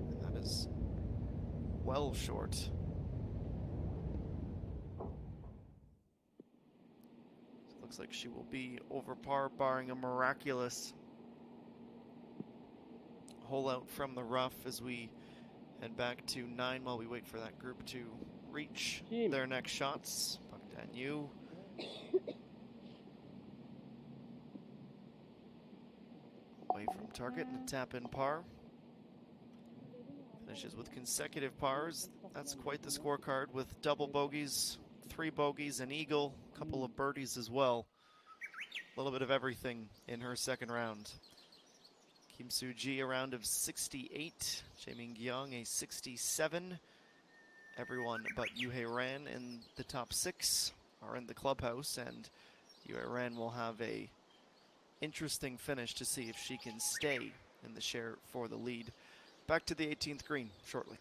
And that is well short. It looks like she will be over par, barring a miraculous hole out from the rough as we Head back to 9 while we wait for that group to reach Team. their next shots. Bogdan Yu. Away from target and a tap-in par. Finishes with consecutive pars. That's quite the scorecard with double bogeys, 3 bogeys, an eagle, a couple of birdies as well. A little bit of everything in her second round. Kim Soo-ji a round of 68, Jae-Min Gyung a 67. Everyone but Yuhei Ran in the top 6 are in the clubhouse, and Yuhei Ran will have a interesting finish to see if she can stay in the share for the lead. Back to the 18th green shortly.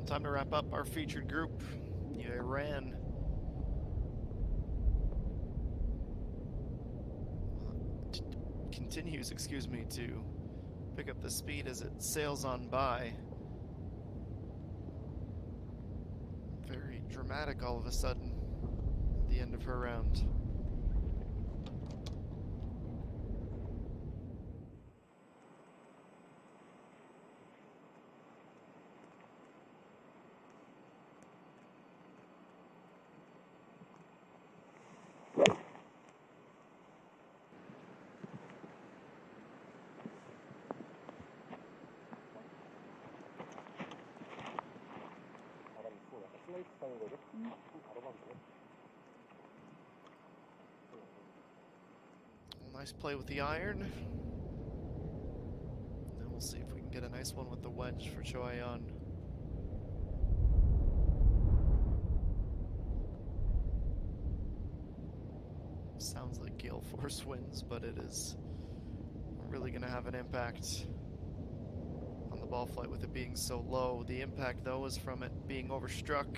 Time to wrap up our featured group. Yuhei Ran continues, to pick up the speed as it sails on by. Very dramatic all of a sudden at the end of her round. Nice play with the iron. Then we'll see if we can get a nice one with the wedge for Choi-An. Sounds like gale force winds, but it is really going to have an impact on the ball flight with it being so low. The impact, though, is from it being overstruck.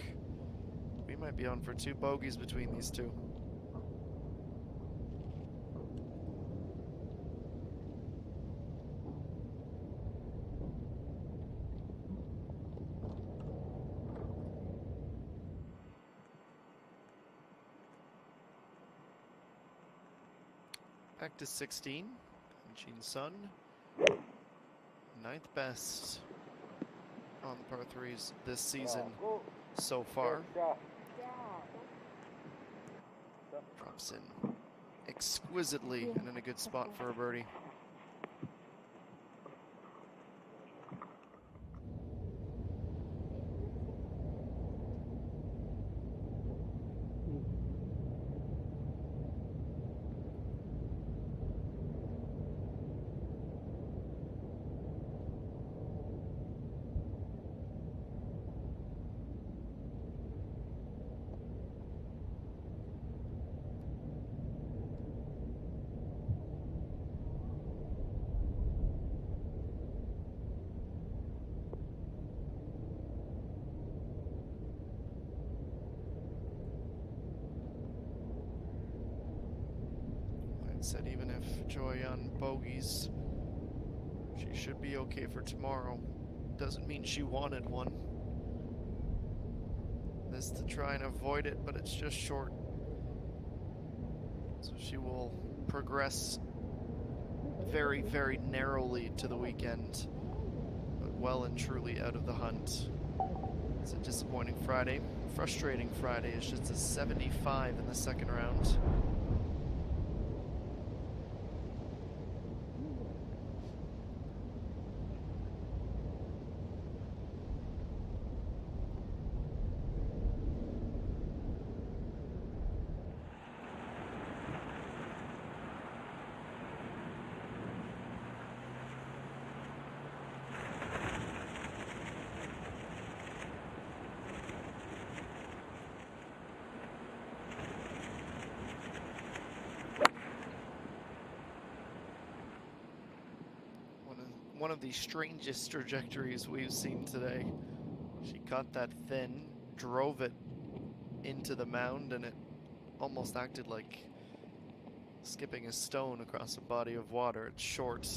We might be on for 2 bogeys between these two. Back to 16, Jin Sun, 9th best on the par 3s this season so far. Drops in exquisitely and in a good spot for a birdie. Said even if Choi-An bogeys, she should be okay for tomorrow. Doesn't mean she wanted one. This to try and avoid it, but it's just short. So she will progress very, very narrowly to the weekend, but well and truly out of the hunt. It's a disappointing Friday. Frustrating Friday. It's just a 75 in the second round. One of the strangest trajectories we've seen today. She caught that thin, drove it into the mound, and it almost acted like skipping a stone across a body of water. It's short.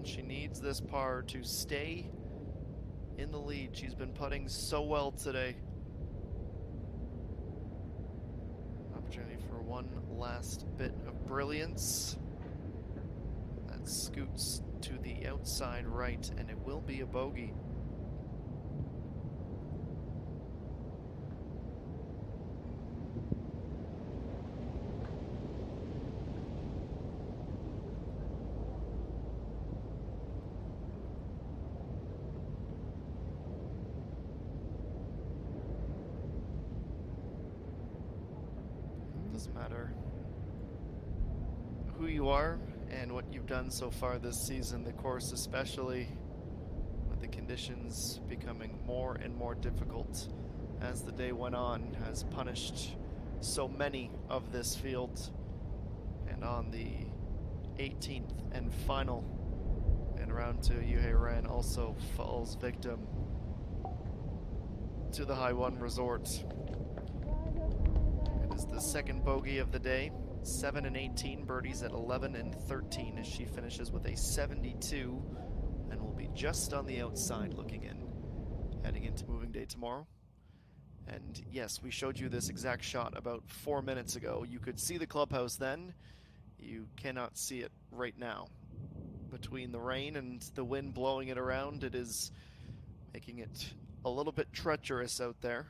She needs this par to stay in the lead. She's been putting so well today. Opportunity for one last bit of brilliance. That scoots to the outside right, and it will be a bogey. Doesn't matter who you are and what you've done so far this season, the course especially, with the conditions becoming more and more difficult as the day went on, has punished so many of this field. And on the 18th and final in round 2, Yuhei Ren also falls victim to the High1 resort. Is the second bogey of the day. 7 and 18, birdies at 11 and 13 as she finishes with a 72 and will be just on the outside looking in, heading into moving day tomorrow. And yes, we showed you this exact shot about 4 minutes ago. You could see the clubhouse then. You cannot see it right now. Between the rain and the wind blowing it around, it is making it a little bit treacherous out there.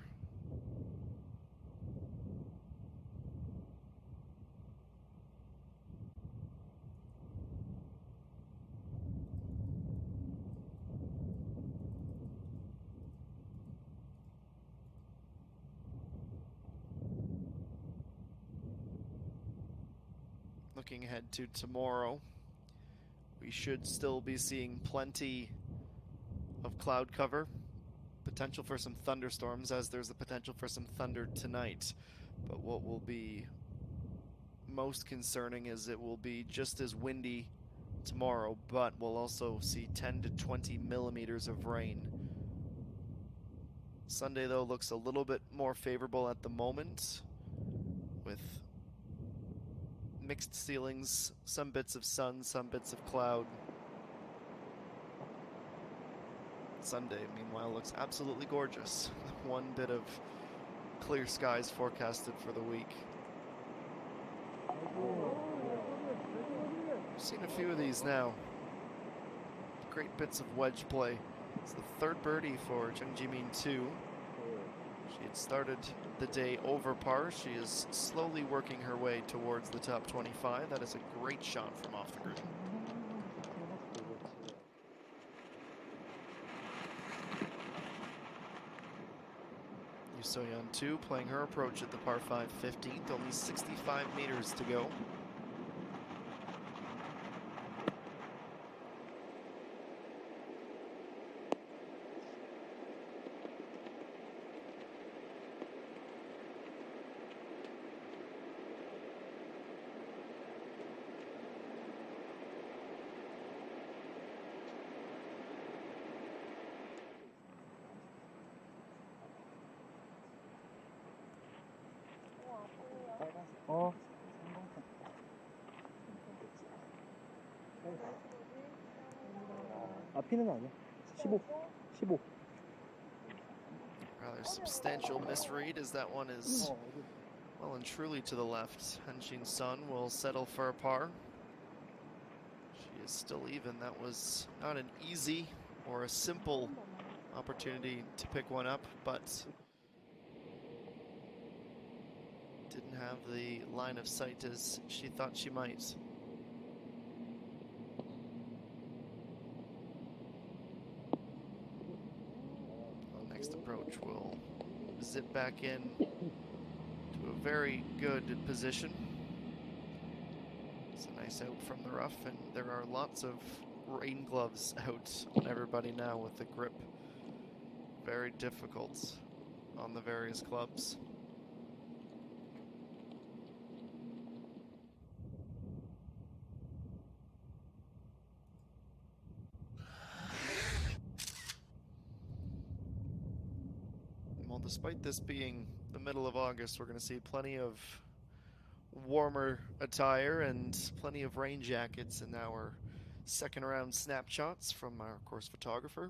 Looking ahead to tomorrow, we should still be seeing plenty of cloud cover. Potential for some thunderstorms, as there's the potential for some thunder tonight. But what will be most concerning is it will be just as windy tomorrow, but we'll also see 10 to 20 millimeters of rain. Sunday, though, looks a little bit more favorable at the moment, with mixed ceilings, some bits of sun, some bits of cloud. Sunday, meanwhile, looks absolutely gorgeous. One bit of clear skies forecasted for the week. We've seen a few of these now. Great bits of wedge play. It's the third birdie for Chung Ji-min 2. She had started the day over par. She is slowly working her way towards the top 25. That is a great shot from off the green. Yu So-yeon 2 playing her approach at the par 5 15th. Only 65 meters to go. 앞이는 아니야. 15. 15. Rather substantial misread, as that one is well and truly to the left. Hanshin Sun will settle for a par. She is still even. That was not an easy or a simple opportunity to pick one up, but didn't have the line of sight as she thought she might. Next approach will zip back in to a very good position. It's a nice out from the rough, and there are lots of rain gloves out on everybody now with the grip very difficult on the various clubs. Well, despite this being the middle of August, we're going to see plenty of warmer attire and plenty of rain jackets in our second round snapshots from our course photographer.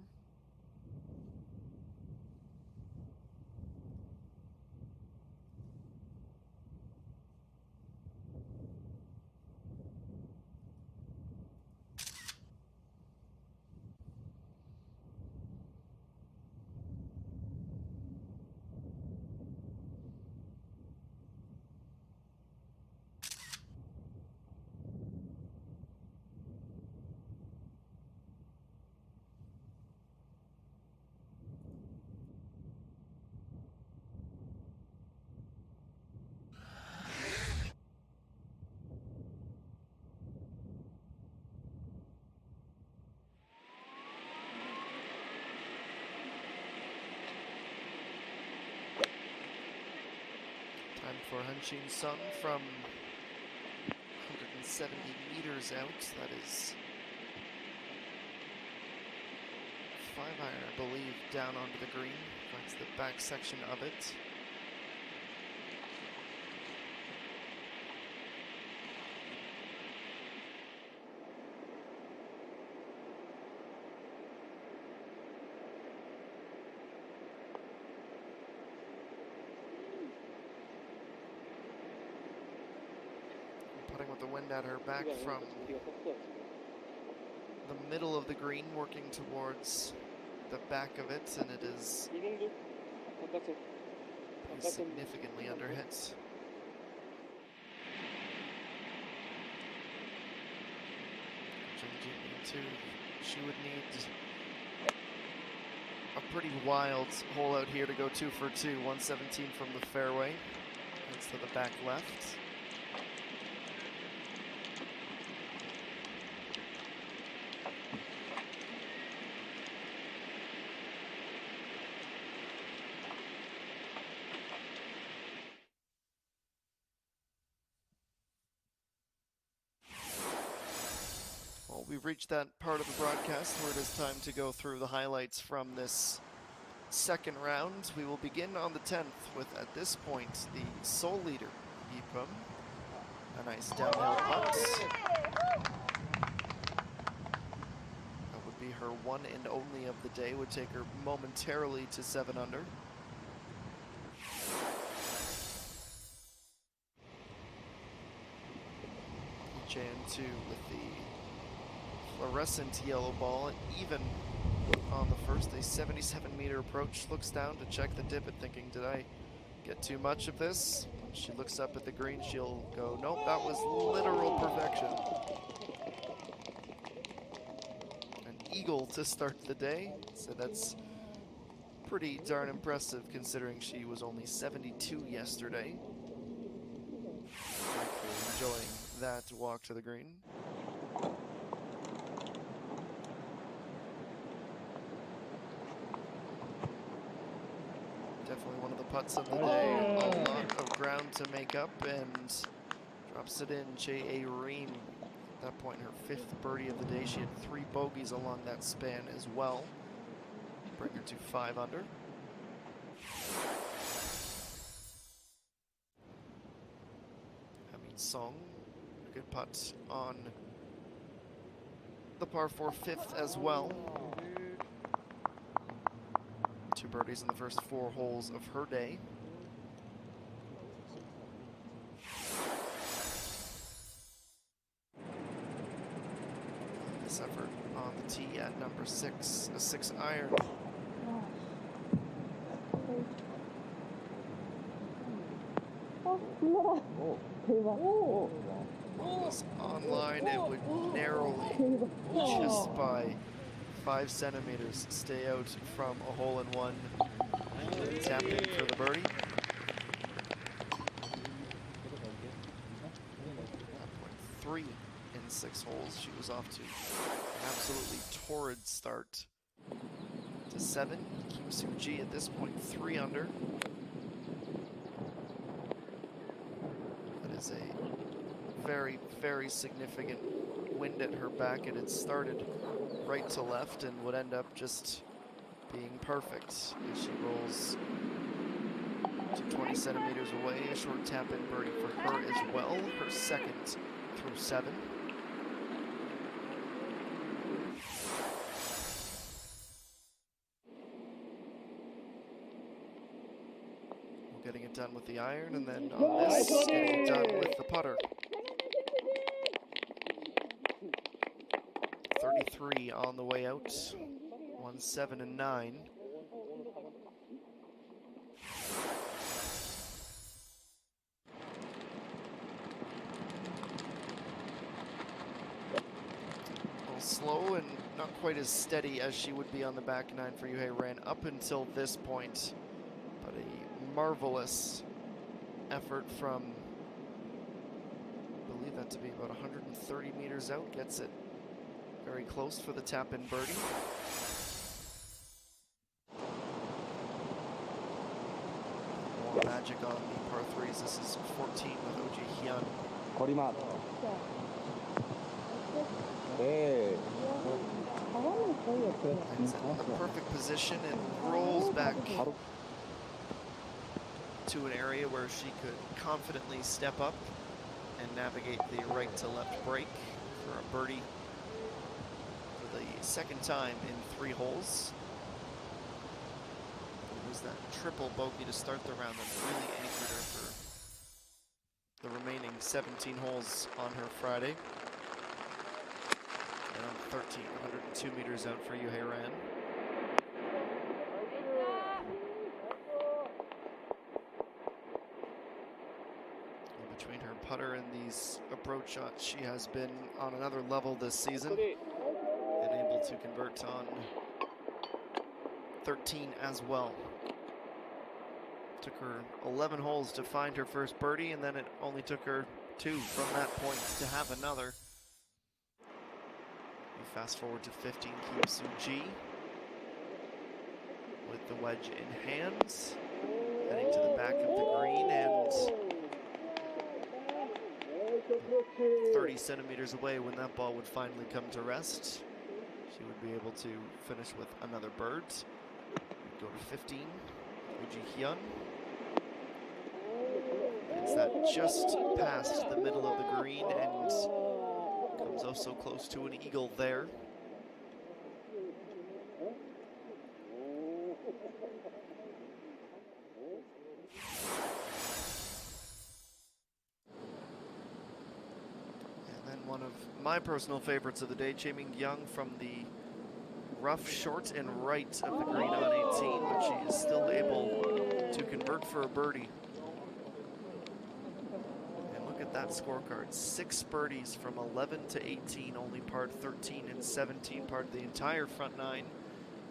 Time for Hanshin Sun from 170 meters out. That is 5-iron, I believe, down onto the green. That's the back section of it. Putting with the wind at her back 우리가 from 우리가 컸어. the middle of the green, working towards the back of it, and it is 이공도 바깥쪽. significantly underhit. She would need a pretty wild hole out here to go 2 for 2. 117 from the fairway. That's to the back left. Well, we've reached that part of the broadcast where it is time to go through the highlights from this second round. We will begin on the 10th with, at this point, the sole leader, Yipum. A nice downhill putt. That would be her one and only of the day, would take her momentarily to 7 under. Jan2 with the fluorescent yellow ball, even on the first. A 77-meter approach, looks down to check the divot, thinking, did I get too much of this? She looks up at the green, she'll go, nope, that was literal perfection. An eagle to start the day, so that's pretty darn impressive considering she was only 72 yesterday. Enjoying that walk to the green. Definitely one of the putts of the day. A lot of ground to make up, and drops it in. J.A. Ream, at that point, her 5th birdie of the day. She had 3 bogeys along that span as well. Bring her to 5 under. Song, a good putt on the par 4 5th as well. 2 birdies in the first 4 holes of her day. This effort on the tee at number 6, a 6 iron. Was online, it would narrowly, just by 5 centimeters, stay out from a hole-in-one. Tap in for the birdie. 3 in 6 holes. She was off to an absolutely torrid start. To 7, Kim Soo-ji at this point 3 under. That is a very, very significant wind at her back, and it started right to left and would end up just being perfect as she rolls to 20 centimeters away. A short tap-in birdie for her as well, her 2nd through 7. Getting it done with the iron, and then on this, getting it done with the putter. 33 on the way out. 1, 7, and 9. A little slow and not quite as steady as she would be on the back 9 for Yuhei Ran up until this point, but a marvelous effort from, I believe that to be about 130 meters out, gets it very close for the tap-in birdie. More magic on the par 3s. This is 14 with OJ Hyun. 거리만. 네. It's in the perfect position and rolls back to an area where she could confidently step up and navigate the right to left break for a birdie for the 2nd time in 3 holes. It was that triple bogey to start the round that really anchored her for the remaining 17 holes on her Friday. And on 13, 102 meters out for Yu Ran. Between her putter and these approach shots, she has been on another level this season and able to convert on 13 as well. Took her 11 holes to find her first birdie, and then it only took her 2 from that point to have another. We fast forward to 15, Kim Soo-ji with the wedge in hands, heading to the back of the green and 30 centimeters away when that ball would finally come to rest. She would be able to finish with another bird. We'd go to 15, Uji Hyun. It's that just past the middle of the green and comes oh so close to an eagle there. One of my personal favorites of the day, Chae Min-kyung from the rough short and right of the green on 18, but she is still able to convert for a birdie. And look at that scorecard, 6 birdies from 11 to 18, only parred 13 and 17, parred the entire front 9,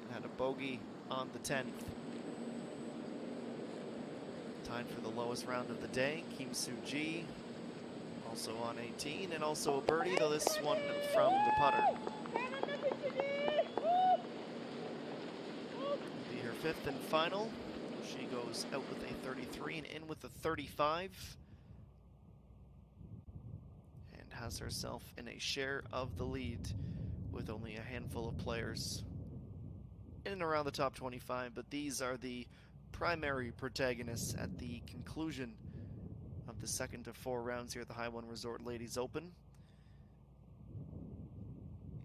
and had a bogey on the 10th. Tied for the lowest round of the day, Kim Soo-ji. Also on 18, and also a birdie, though this one from the putter. Be her 5th and final. She goes out with a 33 and in with a 35. And has herself in a share of the lead with only a handful of players in and around the top 25. But these are the primary protagonists at the conclusion of the 2nd of 4 rounds here at the High1 Resort Ladies Open.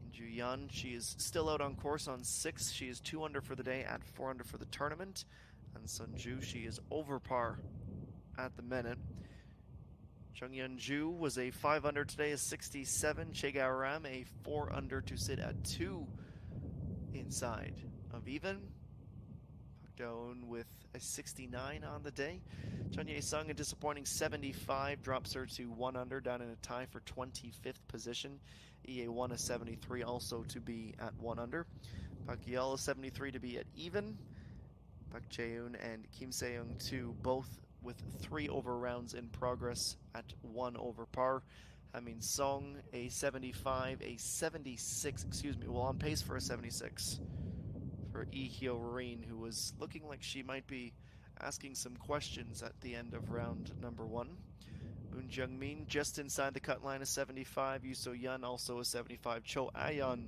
In Ju Yeon, she is still out on course on 6. She is 2 under for the day at 4 under for the tournament. And Sunju, she is over par at the minute. Chung Yeon-ju was a 5 under today, a 67. Chae Gao-ram, a 4 under to sit at 2 inside of even. Park Do-eun with a 69 on the day. Chun Ye-sung, a disappointing 75, drops her to 1 under, down in a tie for 25th position. EA1, a 73, also to be at 1 under. Park Yeol, a 73, to be at even. Park Jae-eun and Kim Se-young, 2, both with 3 over rounds in progress at 1 over par. Ha-min Song, a 75, a 76, well, on pace for a 76 for Lee Hyo-rin, who was looking like she might be asking some questions at the end of round number 1. Moon Jung-min just inside the cut line, a 75. Yoo So-yeon also a 75. Cho Ayeon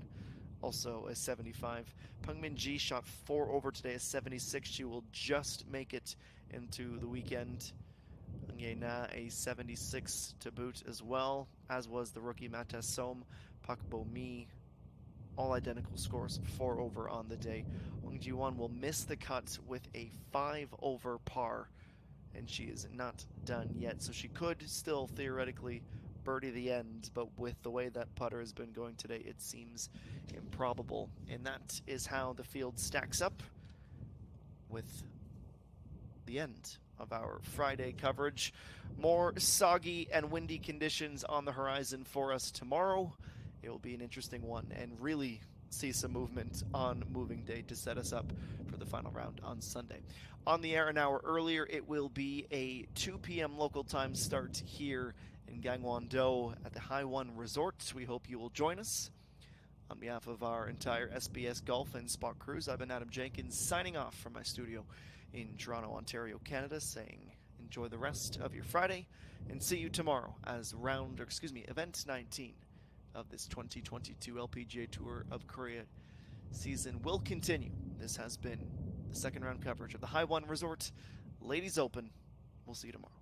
also a 75. Pung Min-ji shot 4 over today, a 76. She will just make it into the weekend. Eun Ye-na, a 76 to boot as well, as was the rookie Mata Som. Pak Bo-mi, all identical scores, 4 over on the day. Wang Ji-won will miss the cut with a 5 over par, and she is not done yet. So she could still theoretically birdie the end, but with the way that putter has been going today, it seems improbable. And that is how the field stacks up with the end of our Friday coverage. More soggy and windy conditions on the horizon for us tomorrow. It will be an interesting one, and really see some movement on moving day to set us up for the final round on Sunday. On the air an hour earlier, it will be a 2 p.m. local time start here in Gangwon-do at the High1 Resort. We hope you will join us. On behalf of our entire SBS Golf and Spot crews, I've been Adam Jenkins, signing off from my studio in Toronto, Ontario, Canada, saying enjoy the rest of your Friday, and see you tomorrow as event 19 of this 2022 LPGA Tour of Korea season will continue. This has been the second round coverage of the High1 Resort Ladies Open. We'll see you tomorrow.